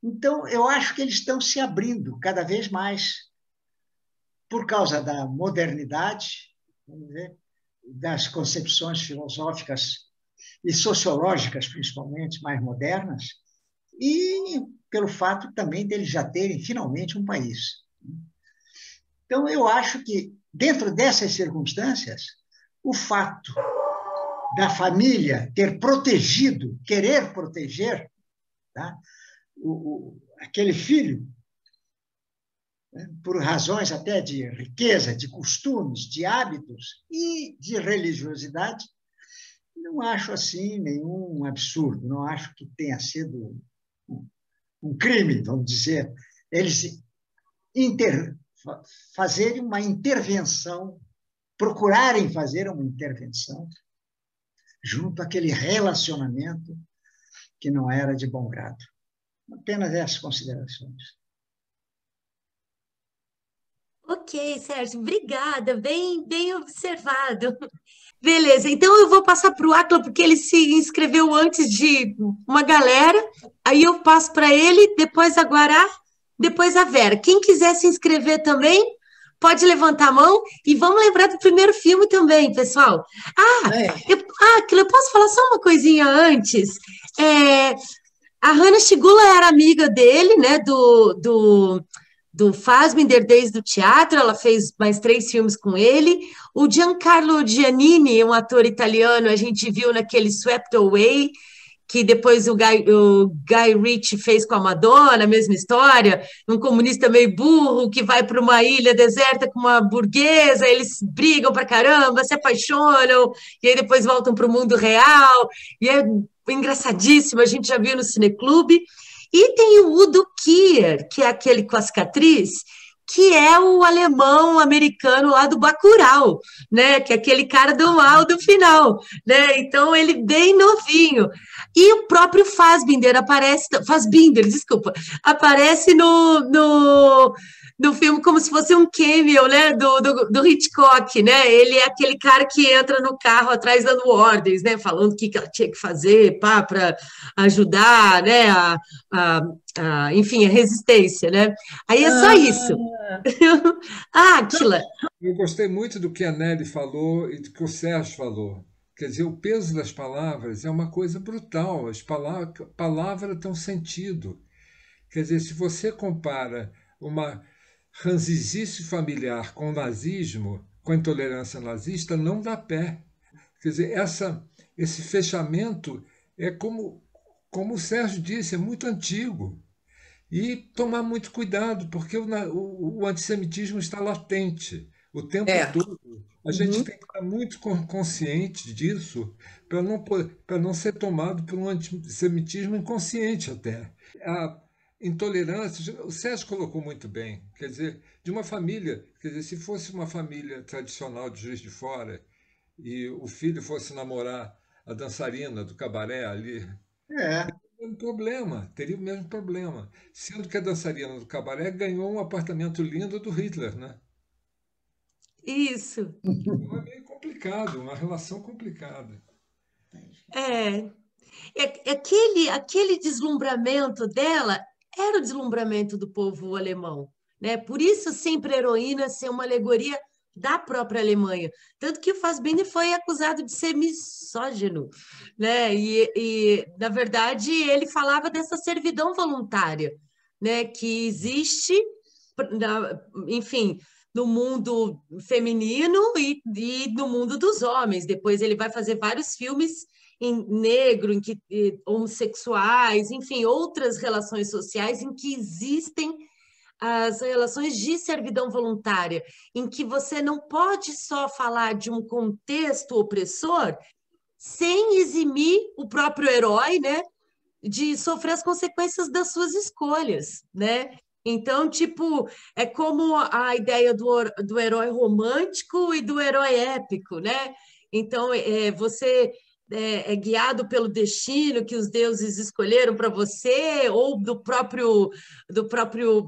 Então, eu acho que eles estão se abrindo cada vez mais por causa da modernidade, vamos dizer, das concepções filosóficas e sociológicas, principalmente, mais modernas, e pelo fato também deles já terem finalmente um país. Então, eu acho que, dentro dessas circunstâncias, o fato da família ter protegido, querer proteger, tá, aquele filho, né, por razões até de riqueza, de costumes, de hábitos e de religiosidade, não acho assim nenhum absurdo, não acho que tenha sido um crime, vamos dizer, eles fazerem uma intervenção, procurarem fazer uma intervenção junto àquele relacionamento que não era de bom grado. Apenas essas considerações. Ok, Sérgio, obrigada, bem observado. Beleza, então eu vou passar para o Átila, porque ele se inscreveu antes de uma galera, aí eu passo para ele, depois a Guará, depois a Vera. Quem quiser se inscrever também, pode levantar a mão, e vamos lembrar do primeiro filme também, pessoal. Átila, eu posso falar só uma coisinha antes? A Hannah Shigula era amiga dele, né, do Fassbinder desde o teatro, ela fez mais 3 filmes com ele. O Giancarlo Giannini, um ator italiano, a gente viu naquele Swept Away, que depois o Guy Ritchie fez com a Madonna, a mesma história, um comunista meio burro que vai para uma ilha deserta com uma burguesa, eles brigam pra caramba, se apaixonam, e aí depois voltam para o mundo real, e é engraçadíssimo, a gente já viu no Cineclube. E tem o Udo Kier, que é aquele com a cicatriz, que é o alemão americano lá do Bacurau, né? Que é aquele cara do mal do final, né? Então ele bem novinho. E o próprio Fassbinder aparece no filme como se fosse um cameo, né, do Hitchcock, né? Ele é aquele cara que entra no carro atrás dando ordens, né, falando o que ela tinha que fazer para ajudar, né, enfim, a resistência, né? Aí é só isso. Átila. Eu gostei muito do que a Nelly falou e do que o Sérgio falou. Quer dizer, o peso das palavras é uma coisa brutal. As palavras têm um sentido. Quer dizer, se você compara uma ranzizice familiar com o nazismo, com a intolerância nazista, não dá pé. Quer dizer, esse fechamento é como o Sérgio disse, é muito antigo. E tomar muito cuidado, porque o antissemitismo está latente o tempo todo. A gente tem que estar muito consciente disso para não ser tomado por um antissemitismo inconsciente até. A intolerância, o Sérgio colocou muito bem, quer dizer, de uma família, quer dizer, se fosse uma família tradicional de Juiz de Fora e o filho fosse namorar a dançarina do cabaré ali, teria o mesmo problema, sendo que a dançarina do cabaré ganhou um apartamento lindo do Hitler, né? Isso. Então é meio complicado, uma relação complicada. Aquele deslumbramento dela era o deslumbramento do povo alemão, né? Por isso sempre a heroína ser uma alegoria da própria Alemanha. Tanto que o Fassbinder foi acusado de ser misógino, né? E na verdade, ele falava dessa servidão voluntária, né? Que existe, enfim, no mundo feminino e no mundo dos homens. Depois ele vai fazer vários filmes em negro, homossexuais, enfim, outras relações sociais em que existem as relações de servidão voluntária, em que você não pode só falar de um contexto opressor sem eximir o próprio herói, né, de sofrer as consequências das suas escolhas, né? Então, tipo, é como a ideia do herói romântico e do herói épico, né? Então, você guiado pelo destino que os deuses escolheram para você, ou do próprio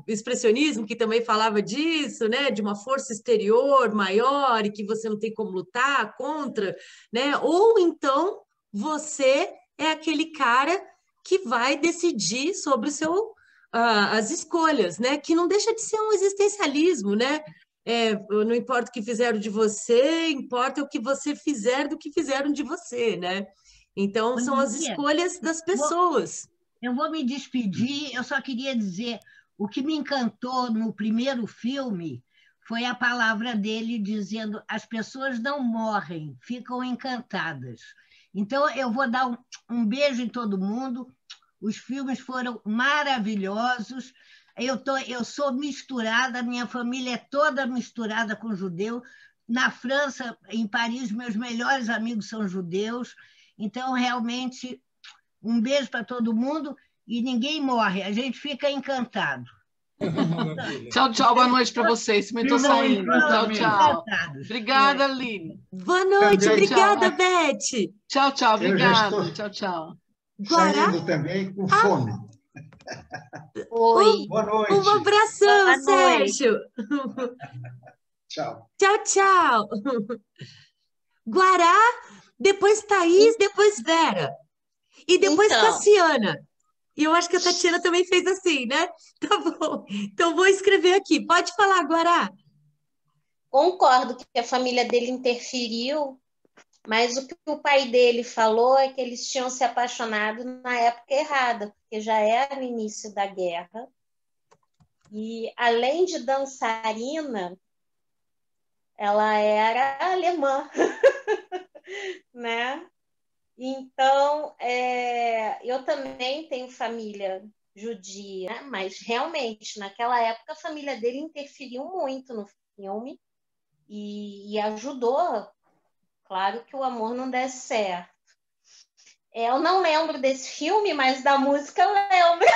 expressionismo, que também falava disso, né? De uma força exterior maior e que você não tem como lutar contra, né? Ou então você é aquele cara que vai decidir sobre as escolhas, né? Que não deixa de ser um existencialismo, né? Não importa o que fizeram de você, importa o que você fizer do que fizeram de você, né? Então, são as escolhas das pessoas. Eu vou me despedir, eu só queria dizer, o que me encantou no primeiro filme foi a palavra dele dizendo: as pessoas não morrem, ficam encantadas. Então, eu vou dar um beijo em todo mundo. Os filmes foram maravilhosos. Eu sou misturada, minha família é toda misturada com judeu. Na França, em Paris, meus melhores amigos são judeus. Então, realmente, um beijo para todo mundo e ninguém morre, a gente fica encantado. Tchau, tchau, boa noite para vocês. Também estou saindo. Tchau, tchau. Obrigada, Aline. Boa noite, Também, obrigada, Beth. Tchau, tchau, obrigada. estou Tchau, tchau. Saindo também com fome. Oi. Boa noite. Um abração, Boa noite. Sérgio. Tchau. Tchau, tchau. Guará, depois Thaís, depois Vera. E depois Então. Cassiana. E eu acho que a Tatiana também fez assim, né? Tá bom. Então, vou escrever aqui. Pode falar, Guará. Concordo que a família dele interferiu, mas o que o pai dele falou é que eles tinham se apaixonado na época errada, porque já era no início da guerra. E, além de dançarina, ela era alemã, né? Então, eu também tenho família judia, né? Mas realmente, naquela época, a família dele interferiu muito no filme e ajudou, claro, que o amor não desse certo. Eu não lembro desse filme, mas da música eu lembro.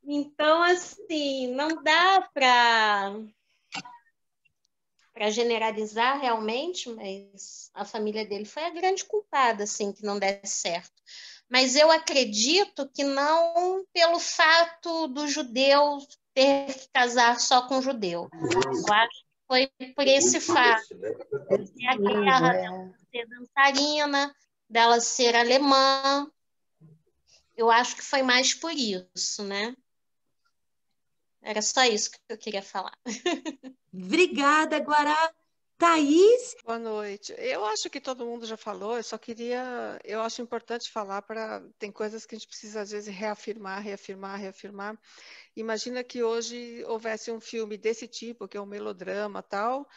Então, assim, não dá para generalizar realmente, mas a família dele foi a grande culpada, assim, que não desse certo. Mas eu acredito que não pelo fato do judeu ter que casar só com judeu. Eu acho que foi por esse fato. De a guerra, dela ser dançarina, dela ser alemã. Eu acho que foi mais por isso, né? Era só isso que eu queria falar. Obrigada, Guará. Thaís? Boa noite. Eu acho que todo mundo já falou, eu acho importante falar tem coisas que a gente precisa às vezes reafirmar. Imagina que hoje houvesse um filme desse tipo, que é um melodrama tal,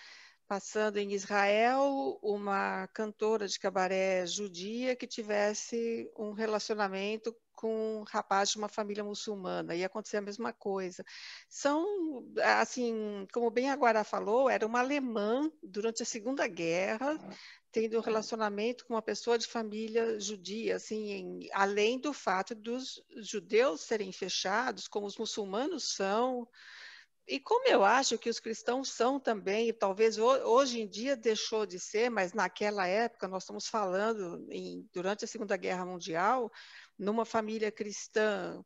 passando em Israel, uma cantora de cabaré judia que tivesse um relacionamento com um rapaz de uma família muçulmana, ia acontecer a mesma coisa. São, assim, como bem a Guará falou, era uma alemã durante a Segunda Guerra, tendo um relacionamento com uma pessoa de família judia, assim, além do fato dos judeus serem fechados, como os muçulmanos são, e como eu acho que os cristãos são também, e talvez hoje em dia deixou de ser, mas naquela época, nós estamos falando, durante a Segunda Guerra Mundial, numa família cristã,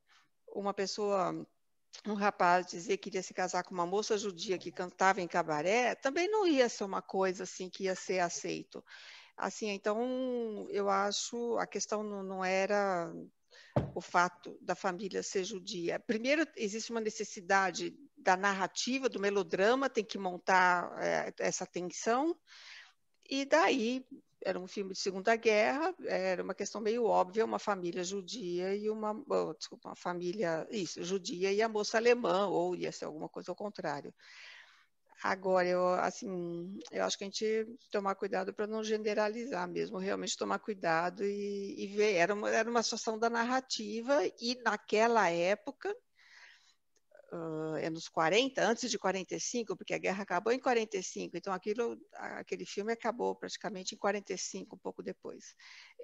um rapaz dizer que iria se casar com uma moça judia que cantava em cabaré, também não ia ser uma coisa assim que ia ser aceito. Assim, então, eu acho, a questão não era o fato da família ser judia. Primeiro, existe uma necessidade da narrativa, do melodrama, tem que montar essa tensão, e daí era um filme de Segunda Guerra, era uma questão meio óbvia, uma família judia e uma família judia e a moça alemã, ou ia ser alguma coisa ao contrário. Agora, eu acho que a gente tomar cuidado para não generalizar mesmo, realmente tomar cuidado e ver. Era uma situação da narrativa, e naquela época, nos 40, antes de 45, porque a guerra acabou em 45, então aquele filme acabou praticamente em 45, um pouco depois.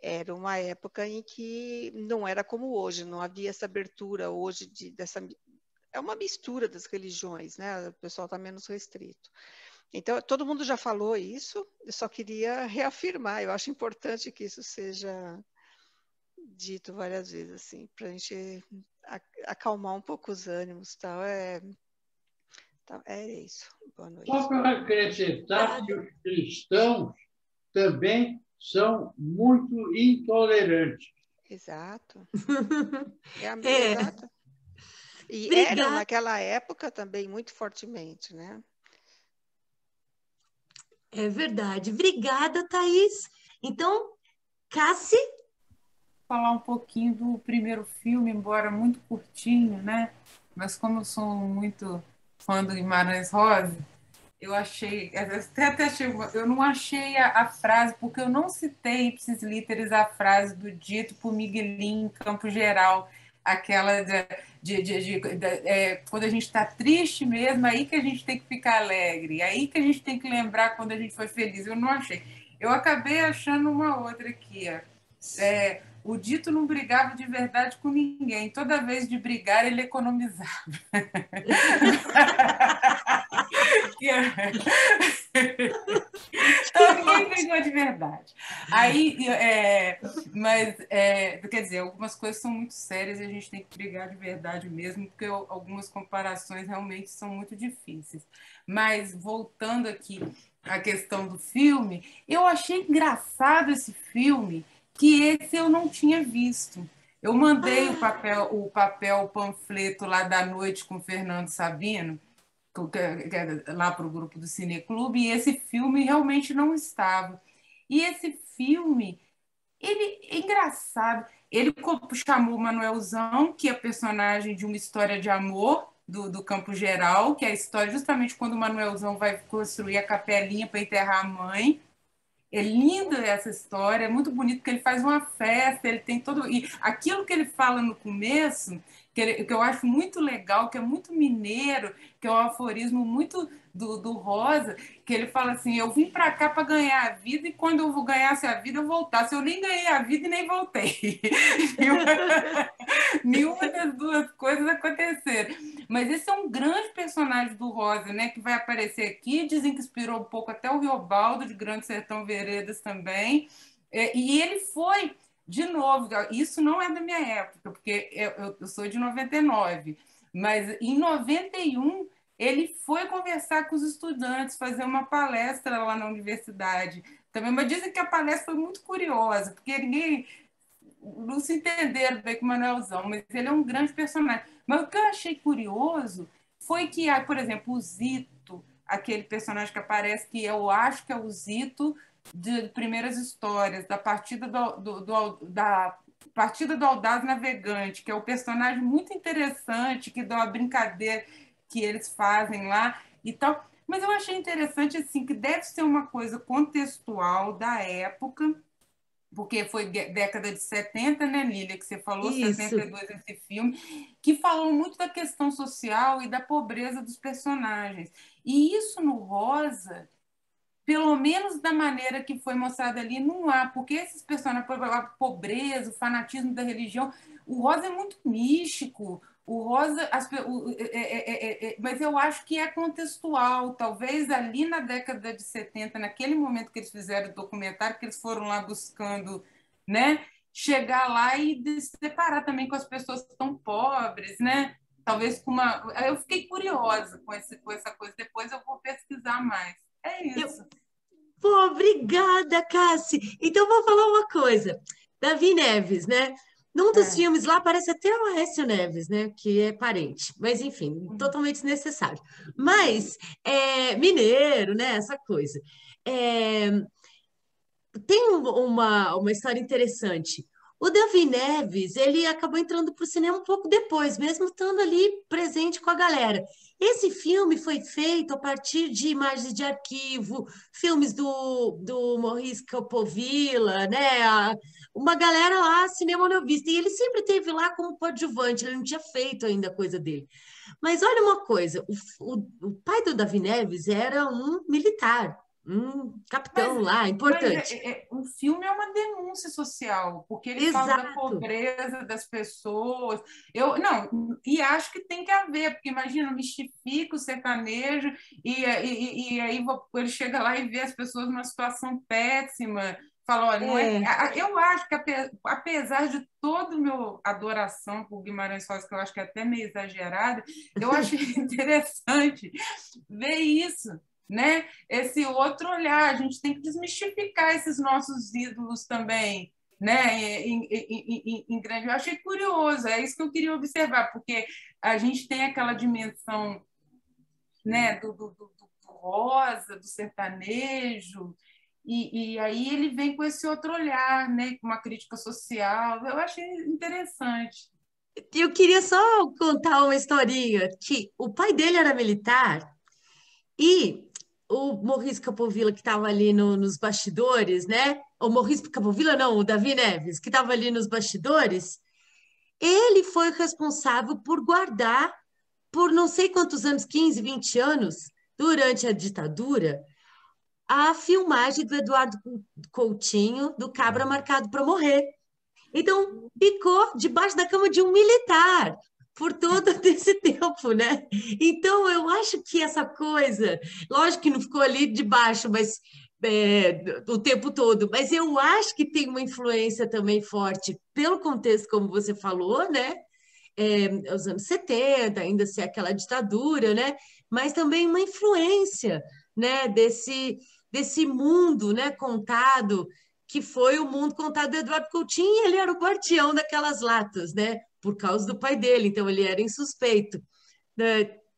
Era uma época em que não era como hoje, não havia essa abertura hoje é uma mistura das religiões, né? O pessoal está menos restrito. Então, todo mundo já falou isso, eu só queria reafirmar. Eu acho importante que isso seja dito várias vezes, assim, para a gente acalmar um pouco os ânimos. Tal. É isso. Boa noite. Só para acrescentar que os cristãos também são muito intolerantes. Exato. Exato. E eram, naquela época, também muito fortemente, né? É verdade. Obrigada, Thaís. Então, Cassi? Falar um pouquinho do primeiro filme, embora muito curtinho, né? Mas como eu sou muito fã do Guimarães Rosa, eu achei, eu não achei a frase, porque eu não citei ipsis literis a frase do dito por Miguelinho em Campo Geral, aquela quando a gente está triste mesmo, aí que a gente tem que ficar alegre, aí que a gente tem que lembrar quando a gente foi feliz. Eu não achei. Eu acabei achando uma outra aqui, ó. O dito não brigava de verdade com ninguém. Toda vez de brigar, ele economizava. Ninguém brigou de verdade. Aí, quer dizer, algumas coisas são muito sérias e a gente tem que brigar de verdade mesmo, porque algumas comparações realmente são muito difíceis. Mas, voltando aqui à questão do filme, eu achei engraçado esse filme, que esse eu não tinha visto. Eu mandei o panfleto lá da noite com o Fernando Sabino, lá para o grupo do Cineclube, e esse filme realmente não estava. E esse filme, ele é engraçado. Ele chamou o Manuelzão, que é personagem de uma história de amor do Campo Geral, que é a história justamente quando o Manuelzão vai construir a capelinha para enterrar a mãe. É linda essa história, é muito bonito, porque ele faz uma festa, ele tem todo... E aquilo que ele fala no começo, que eu acho muito legal, que é muito mineiro, que é um aforismo muito do Rosa, que ele fala assim, eu vim para cá para ganhar a vida, e quando eu ganhasse a vida, eu voltasse. Eu nem ganhei a vida e nem voltei. Nenhuma das duas coisas aconteceram. Mas esse é um grande personagem do Rosa, né, que vai aparecer aqui, dizem que inspirou um pouco até o Riobaldo, de Grande Sertão Veredas também. E ele foi, de novo, isso não é da minha época, porque eu sou de 99, mas em 91 ele foi conversar com os estudantes, fazer uma palestra lá na universidade também, mas dizem que a palestra foi muito curiosa, porque ninguém não se entenderam bem com o Manuelzão, mas ele é um grande personagem. Mas o que eu achei curioso foi que, por exemplo, o Zito, aquele personagem que aparece, que eu acho que é o Zito de Primeiras Histórias, da partida do Audaz Navegante, que é um personagem muito interessante, que dá uma brincadeira que eles fazem lá e tal. Mas eu achei interessante assim, que deve ser uma coisa contextual da época, porque foi década de 70, né, Lília, que você falou, isso. 72 esse filme, que falou muito da questão social e da pobreza dos personagens. E isso no Rosa, pelo menos da maneira que foi mostrada ali, não há, porque esses personagens, a pobreza, o fanatismo da religião, o Rosa é muito místico, o Rosa, mas eu acho que é contextual, talvez ali na década de 70, naquele momento que eles fizeram o documentário, que eles foram lá buscando, né, chegar lá e se deparar também com as pessoas tão pobres, né? Talvez com uma... Eu fiquei curiosa com essa coisa, depois eu vou pesquisar mais. É isso. Pô, obrigada, Cassi. Então, vou falar uma coisa. Davi Neves, né? Num dos filmes lá aparece até o Aécio Neves, né? Que é parente. Mas, enfim, totalmente desnecessário. Mas, mineiro, né? Essa coisa. Tem uma história interessante. O Davi Neves, ele acabou entrando para o cinema um pouco depois, mesmo estando ali presente com a galera. Esse filme foi feito a partir de imagens de arquivo, filmes do Maurice Capovilla, né? Uma galera lá, cinema neovista. E ele sempre esteve lá como coadjuvante, ele não tinha feito ainda a coisa dele. Mas olha uma coisa, o pai do Davi Neves era um militar. Capitão lá, importante. O filme é uma denúncia social, porque ele fala da pobreza das pessoas. E acho que tem que haver, porque imagina, mistifica o sertanejo e aí ele chega lá e vê as pessoas numa situação péssima. Fala, olha, não é... Eu acho que apesar de toda a minha adoração por Guimarães Rosa, que eu acho que é até meio exagerada, eu acho interessante ver isso, né? Esse outro olhar. A gente tem que desmistificar esses nossos ídolos também, né? Em grande. Eu achei curioso, é isso que eu queria observar, porque a gente tem aquela dimensão, né, do rosa, do sertanejo, e aí ele vem com esse outro olhar, né, com uma crítica social. Eu achei interessante. Eu queria só contar uma historinha, que o pai dele era militar e o Maurice Capovilla, que estava ali nos bastidores, né? O Maurice Capovilla, não, o Davi Neves, que estava ali nos bastidores, ele foi responsável por guardar, por não sei quantos anos, 15, 20 anos, durante a ditadura, a filmagem do Eduardo Coutinho, do Cabra Marcado para Morrer. Então, ficou debaixo da cama de um militar por todo esse tempo, né? Então, eu acho que essa coisa, lógico que não ficou ali debaixo, mas o tempo todo, mas eu acho que tem uma influência também forte pelo contexto, como você falou, né? Os anos 70, ainda ser aquela ditadura, né? Mas também uma influência, né? Desse mundo, né? Contado, que foi o mundo contado do Eduardo Coutinho, e ele era o guardião daquelas latas, né? Por causa do pai dele, então ele era insuspeito.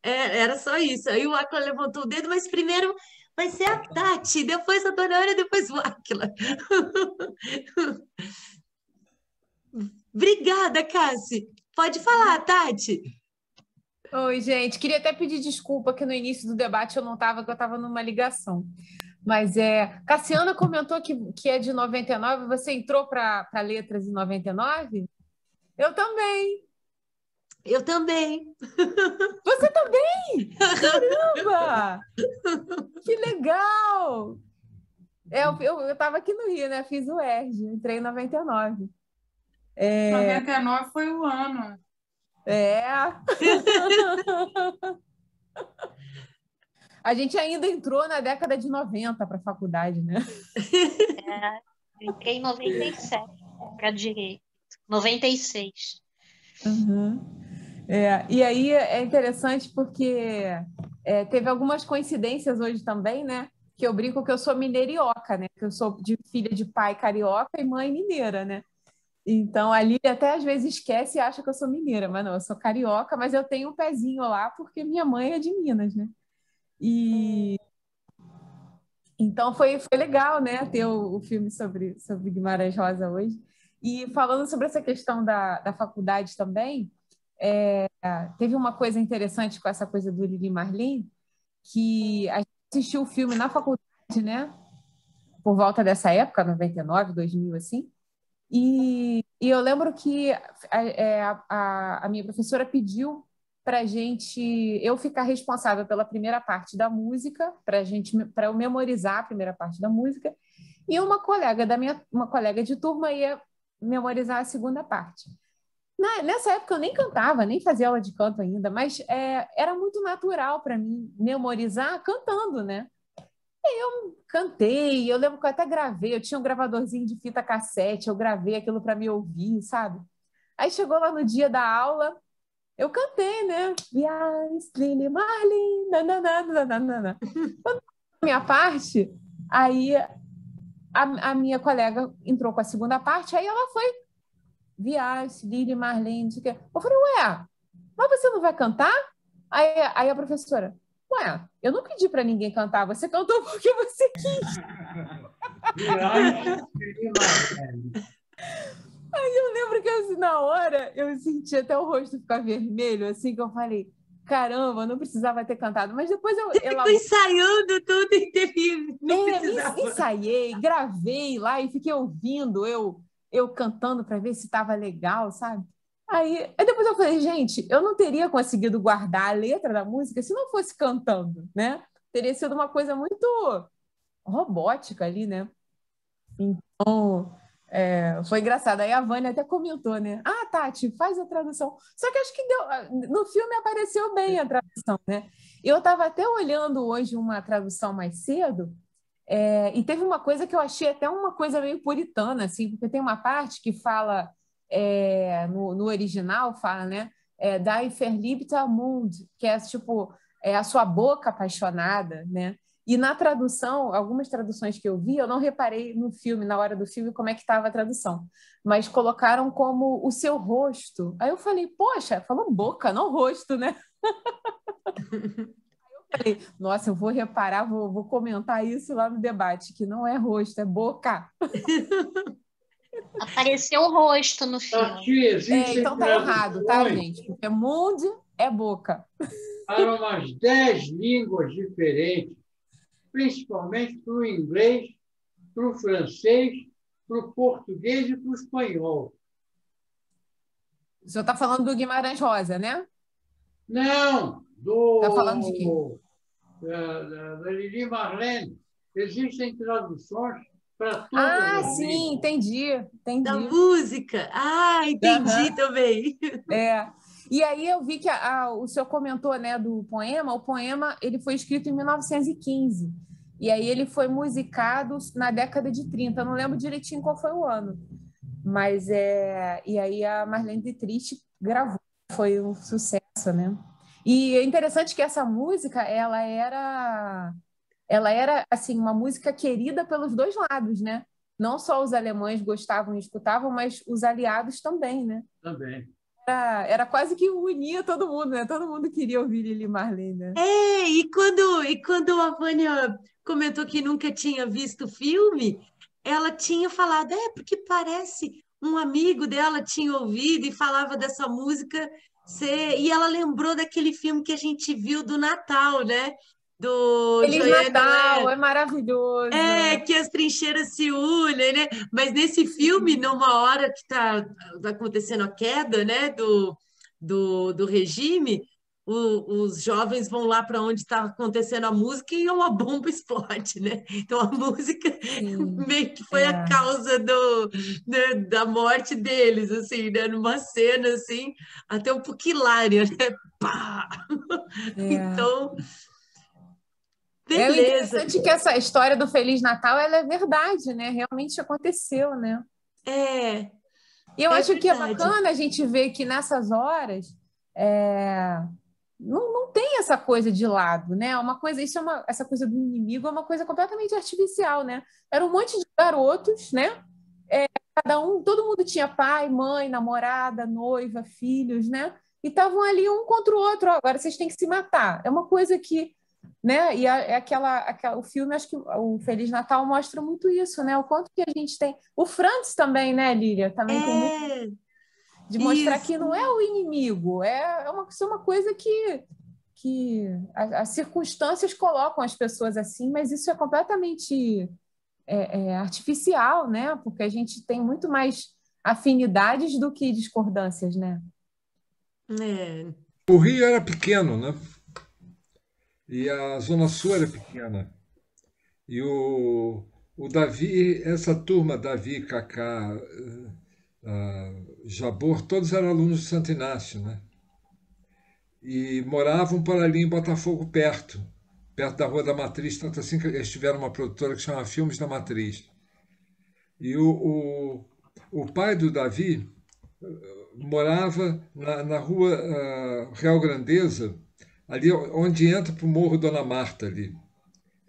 Era só isso. Aí o Átila levantou o dedo, mas primeiro vai ser a Tati, depois a Dona Ana, depois o Átila. Obrigada, Cassi. Pode falar, Tati. Oi, gente. Queria até pedir desculpa que no início do debate eu não estava, que eu estava numa ligação. Mas Cassiana comentou que é de 99. Você entrou para letras em 99? Eu também. Eu também. Você também? Caramba! Que legal! Eu estava aqui no Rio, né? Fiz o ERJ, entrei em 99. 99 foi o ano. A gente ainda entrou na década de 90 para a faculdade, né? Eu entrei em 97 para direito. 96. Uhum. E aí é interessante porque teve algumas coincidências hoje também, né? Que eu brinco que eu sou mineirioca, né? Que eu sou filha de pai carioca e mãe mineira, né? Então, a Lília até às vezes esquece e acha que eu sou mineira, mas não, eu sou carioca, mas eu tenho um pezinho lá porque minha mãe é de Minas, né? E então foi legal, né, ter o filme sobre Guimarães Rosa hoje. E falando sobre essa questão da faculdade também, teve uma coisa interessante com essa coisa do Lili Marlene, que a gente assistiu o filme na faculdade, né? Por volta dessa época, 99, 2000, assim. E eu lembro que a minha professora pediu para eu ficar responsável pela primeira parte da música, para eu memorizar a primeira parte da música, e uma colega de turma ia memorizar a segunda parte. Nessa época eu nem cantava, nem fazia aula de canto ainda, mas era muito natural para mim memorizar cantando, né? Eu cantei, eu lembro que eu até gravei, eu tinha um gravadorzinho de fita cassete, eu gravei aquilo para me ouvir, sabe? Aí chegou lá no dia da aula, eu cantei, né? Vias, Lili, Marlene, nananana. Quando a minha parte, aí a minha colega entrou com a segunda parte, aí ela foi, Vias, Lili, Marlene, não sei o quê. Eu falei, ué, mas você não vai cantar? Aí a professora, ué, eu não pedi para ninguém cantar, você cantou porque você quis. Aí eu lembro que assim, na hora eu senti até o rosto ficar vermelho, assim, que eu falei, caramba, não precisava ter cantado. Mas depois eu ficou ensaiando tudo e teve... Não precisava. Ensaiei, gravei lá e fiquei ouvindo eu cantando para ver se estava legal, sabe? Aí depois eu falei, gente, eu não teria conseguido guardar a letra da música se não fosse cantando, né? Teria sido uma coisa muito robótica ali, né? Então, foi engraçado. Aí a Vânia até comentou, né? Ah, Tati, faz a tradução. Só que acho que no filme apareceu bem a tradução, né? Eu estava até olhando hoje uma tradução mais cedo, e teve uma coisa que eu achei até uma coisa meio puritana, assim, porque tem uma parte que fala, no original, fala, né? Dein verliebter Mund, que é tipo a sua boca apaixonada, né? E na tradução, algumas traduções que eu vi, eu não reparei no filme, na hora do filme, como é que estava a tradução, mas colocaram como o seu rosto. Aí eu falei, poxa, falou boca, não rosto, né? Falei, nossa, eu vou reparar, vou comentar isso lá no debate, que não é rosto, é boca. Apareceu o rosto no filme. Então tá errado, tá, gente? Porque mundo é boca. Para umas 10 línguas diferentes, principalmente para o inglês, para o francês, para o português e para o espanhol. O senhor está falando do Guimarães Rosa, né? Não, Está falando de quem? Da Lili Marlene. Existem traduções para todas as sim, línguas. entendi. Da música. Entendi também. E aí eu vi que o senhor comentou, né, do poema. O poema ele foi escrito em 1915. E aí ele foi musicado na década de 30. Eu não lembro direitinho qual foi o ano. Mas e aí a Marlene Dietrich gravou. Foi um sucesso, né? E é interessante que essa música, ela era assim, uma música querida pelos dois lados, né? Não só os alemães gostavam e escutavam, mas os aliados também, né? Também. Era quase que unia todo mundo, né? Todo mundo queria ouvir Lili Marlene, né? E quando a Vânia comentou que nunca tinha visto o filme, ela tinha falado, porque parece um amigo dela tinha ouvido e falava dessa música, e ela lembrou daquele filme que a gente viu do Natal, né? Do Feliz Natal, é maravilhoso. Que as trincheiras se unem, né? Mas nesse filme, numa hora que tá acontecendo a queda, né, do regime, os jovens vão lá para onde está acontecendo a música e uma bomba explode, né? Então a música meio que foi a causa da morte deles, assim, né? Numa cena assim, até um pouco hilária, né? Pá! Então, beleza. É interessante que essa história do Feliz Natal ela é verdade, né? Realmente aconteceu, né? E eu acho que é bacana a gente ver que nessas horas não tem essa coisa de lado, né? Essa coisa do inimigo é uma coisa completamente artificial, né? Era um monte de garotos, né? Todo mundo tinha pai, mãe, namorada, noiva, filhos, né? E estavam ali um contra o outro. Agora vocês têm que se matar. É uma coisa que, né? E o filme, acho que o Feliz Natal mostra muito isso, né? O quanto que a gente tem. O Franz também, né, Lília? Também tem muito de mostrar que não é o inimigo, é uma coisa que as circunstâncias colocam as pessoas assim, mas isso é completamente artificial, né? Porque a gente tem muito mais afinidades do que discordâncias, né? O Rio era pequeno, né? E a Zona Sul era pequena. E o Davi, essa turma, Davi, Cacá, Jabor, todos eram alunos de Santo Inácio, né? E moravam por ali em Botafogo, perto da Rua da Matriz, tanto assim que eles tiveram uma produtora que chama Filmes da Matriz. E o pai do Davi morava na Rua Real Grandeza, ali onde entra para o Morro Dona Marta, ali,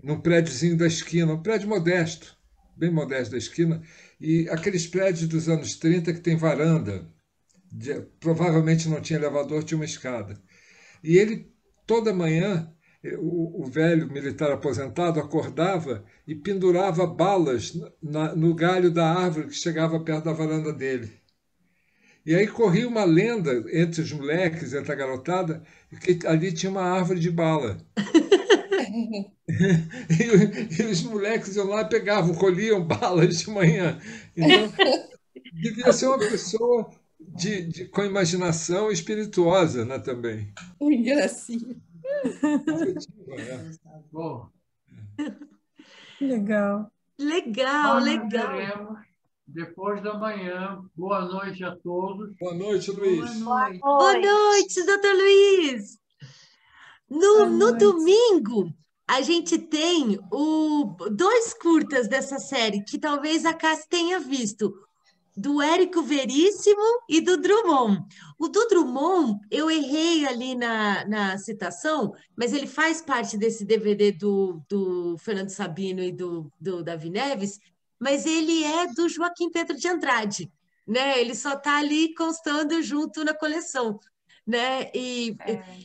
num prédiozinho da esquina, um prédio modesto, bem modesto da esquina, e aqueles prédios dos anos 30 que tem varanda, provavelmente não tinha elevador, tinha uma escada. E ele, toda manhã, o velho militar aposentado acordava e pendurava balas no galho da árvore que chegava perto da varanda dele. E aí corria uma lenda entre os moleques, entre a garotada, que ali tinha uma árvore de bala. E os moleques iam lá e pegavam, colhiam balas de manhã. Então, devia ser uma pessoa com imaginação espirituosa, né, também. Gracinha. Bom. Legal. Legal, Nós legal. veremos depois da manhã. Boa noite a todos. Boa noite, Luiz. Boa noite, doutor Luiz. No domingo, a gente tem dois curtas dessa série, que talvez a Cássia tenha visto, do Érico Veríssimo e do Drummond. O do Drummond, eu errei ali na citação, mas ele faz parte desse DVD do Fernando Sabino e do Davi Neves, mas ele é do Joaquim Pedro de Andrade, né? Ele só está ali constando junto na coleção, né? E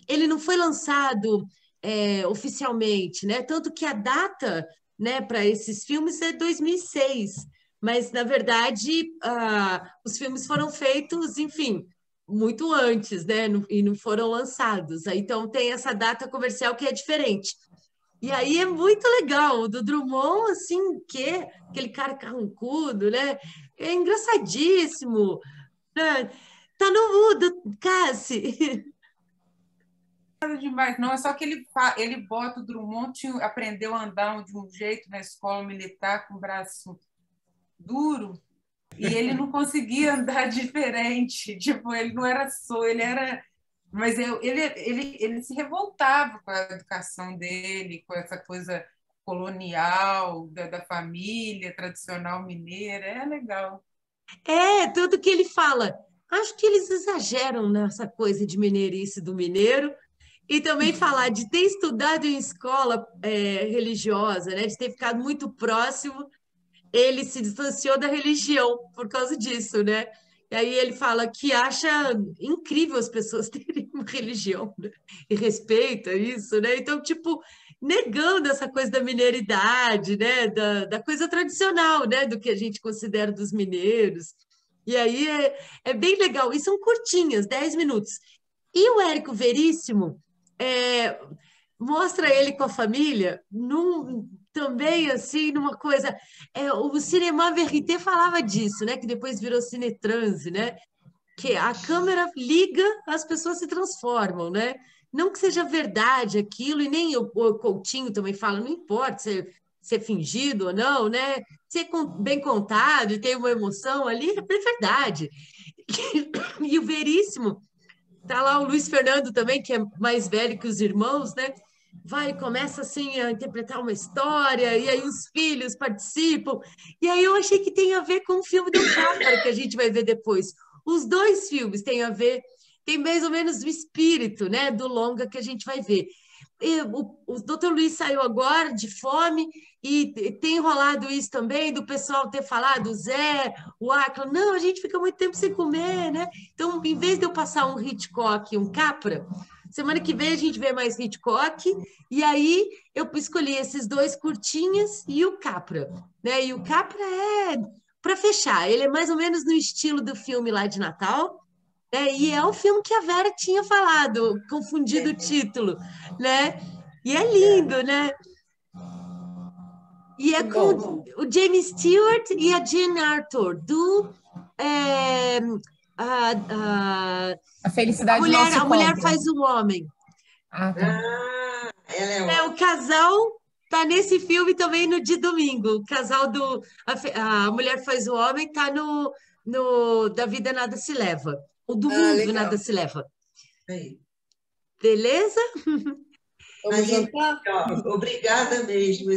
ele não foi lançado oficialmente, né? Tanto que a data, né, para esses filmes é 2006, mas na verdade os filmes foram feitos, enfim, muito antes, né? E não foram lançados. Então tem essa data comercial que é diferente. E aí é muito legal, o do Drummond, assim, aquele cara carrancudo, né? É engraçadíssimo, né? Tá no mudo, Cassi. Nada demais, não. É só que ele bota o Drummond, aprendeu a andar de um jeito na escola militar com o braço duro, e ele não conseguia andar diferente. Tipo, ele não era ele era... Mas ele se revoltava com a educação dele, com essa coisa colonial, da família tradicional mineira. É legal. Tudo que ele fala. Acho que eles exageram nessa coisa de mineirice do mineiro, e também falar de ter estudado em escola religiosa, né? De ter ficado muito próximo. Ele se distanciou da religião por causa disso, né? E aí ele fala que acha incrível as pessoas terem uma religião, né? E respeita isso, né? Então, tipo, negando essa coisa da mineiridade, né? Da coisa tradicional, né? Do que a gente considera dos mineiros. E aí é bem legal. E são curtinhas, 10 minutos. E o Érico Veríssimo mostra ele com a família também, assim, numa coisa... o Cinema Verité falava disso, né? Que depois virou Cinetranse, né? Que a câmera liga, as pessoas se transformam, né? Não que seja verdade aquilo, e nem o Coutinho também fala, não importa se é fingido ou não, né? Se é bem contado e tem uma emoção ali, é verdade. E o Veríssimo, tá lá o Luiz Fernando também, que é mais velho que os irmãos, né? Começa assim a interpretar uma história, e aí os filhos participam. E aí eu achei que tem a ver com o filme do Cápara, que a gente vai ver depois. Os dois filmes têm a ver, tem mais ou menos o espírito, né, do longa que a gente vai ver. O doutor Luiz saiu agora de fome, e tem rolado isso também, do pessoal ter falado, o Zé, o Acla, não, a gente fica muito tempo sem comer, né? Então, em vez de eu passar um Hitchcock e um Capra, semana que vem a gente vê mais Hitchcock, e aí eu escolhi esses dois curtinhas e o Capra, né? E o Capra para fechar, ele é mais ou menos no estilo do filme lá de Natal, né? E é um filme que a Vera tinha falado, confundido o título, né? E é lindo, né? E é com o James Stewart e a Jean Arthur, A Felicidade Não Se Compra. A Mulher Faz o Homem. Ah, tá. O casal tá nesse filme também no de domingo. O casal A Mulher Faz o Homem tá no Da Vida Nada Se Leva. O do Mundo Nada Se Leva. Aí. Beleza? Mas, jantar? Obrigada mesmo.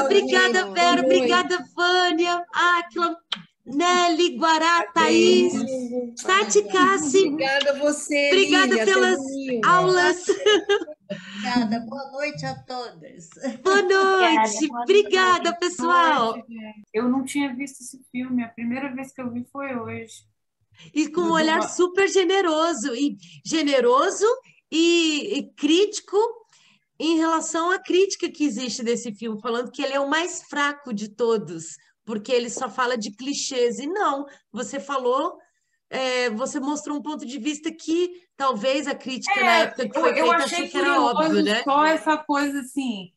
Obrigada, Vera. Obrigada, Vânia. Aquila, Nelly, Guará, Thaís, Tati, Cassi. Obrigada a você, obrigada Lília, pelas aulas. Obrigada. Boa noite a todas. Boa noite. Obrigada, pessoal. Eu não tinha visto esse filme. A primeira vez que eu vi foi hoje. E com um olhar super generoso e crítico em relação à crítica que existe desse filme, falando que ele é o mais fraco de todos, porque ele só fala de clichês. E não, você falou, você mostrou um ponto de vista que talvez a crítica na época que foi feita achou que era óbvio, né? Só essa coisa assim.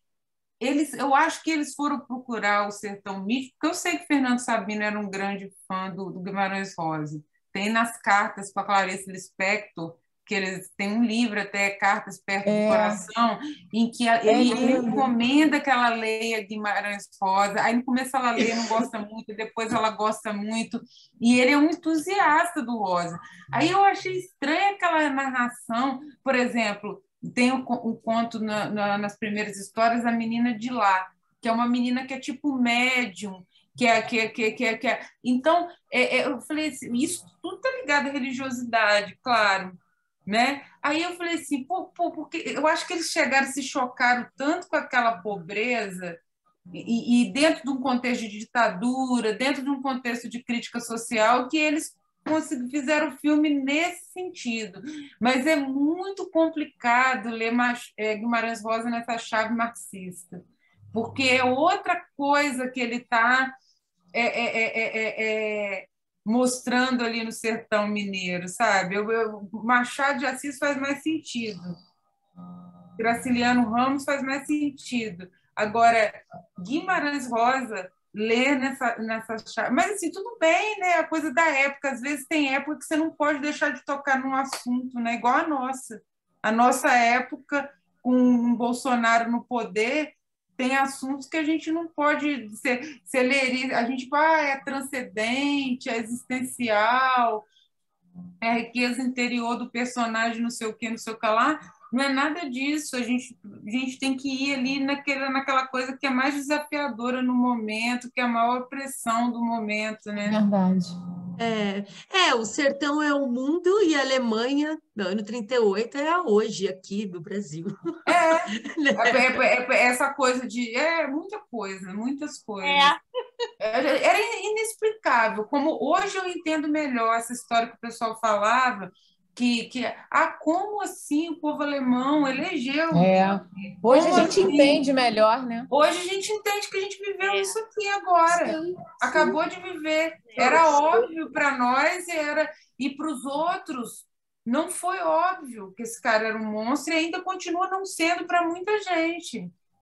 Eu acho que eles foram procurar o Sertão Místico, porque eu sei que Fernando Sabino era um grande fã do Guimarães Rosa. Tem nas cartas com a Clarice Lispector que eles têm um livro, até Cartas Perto do Coração, em que ele recomenda que ela leia Guimarães Rosa. Aí no começo ela lê, não gosta muito, depois ela gosta muito, e ele é um entusiasta do Rosa. Aí eu achei estranha aquela narração, por exemplo, tem um conto nas primeiras histórias, A Menina de Lá, que é uma menina que é tipo médium, Então, eu falei assim, isso tudo está ligado à religiosidade, claro, né? Aí eu falei assim, porque eu acho que eles se chocaram tanto com aquela pobreza e dentro de um contexto de ditadura, dentro de um contexto de crítica social, que eles fizeram o filme nesse sentido. Mas é muito complicado ler Guimarães Rosa nessa chave marxista, porque é outra coisa que ele está mostrando ali no sertão mineiro, sabe? Machado de Assis faz mais sentido, Graciliano Ramos faz mais sentido. Agora, Guimarães Rosa ler nessa chave. Mas, assim, tudo bem, né? A coisa da época. Às vezes tem época que você não pode deixar de tocar num assunto, né? Igual a nossa. A nossa época, com um Bolsonaro no poder, tem assuntos que a gente não pode ler. A gente é transcendente, é existencial, é a riqueza interior do personagem, não sei o que lá. Não é nada disso. A gente tem que ir ali naquela coisa que é mais desafiadora no momento, que é a maior pressão do momento, né? Verdade. O sertão é o mundo e a Alemanha, no ano 38, é a hoje aqui do Brasil. Essa coisa de... muitas coisas. Era inexplicável. Como hoje eu entendo melhor essa história que o pessoal falava, como assim o povo alemão elegeu? Hoje a gente entende melhor, né? Hoje a gente entende que a gente viveu isso aqui agora. Sim. Acabou de viver. Era óbvio para nós e para os outros não foi óbvio que esse cara era um monstro e ainda continua não sendo para muita gente.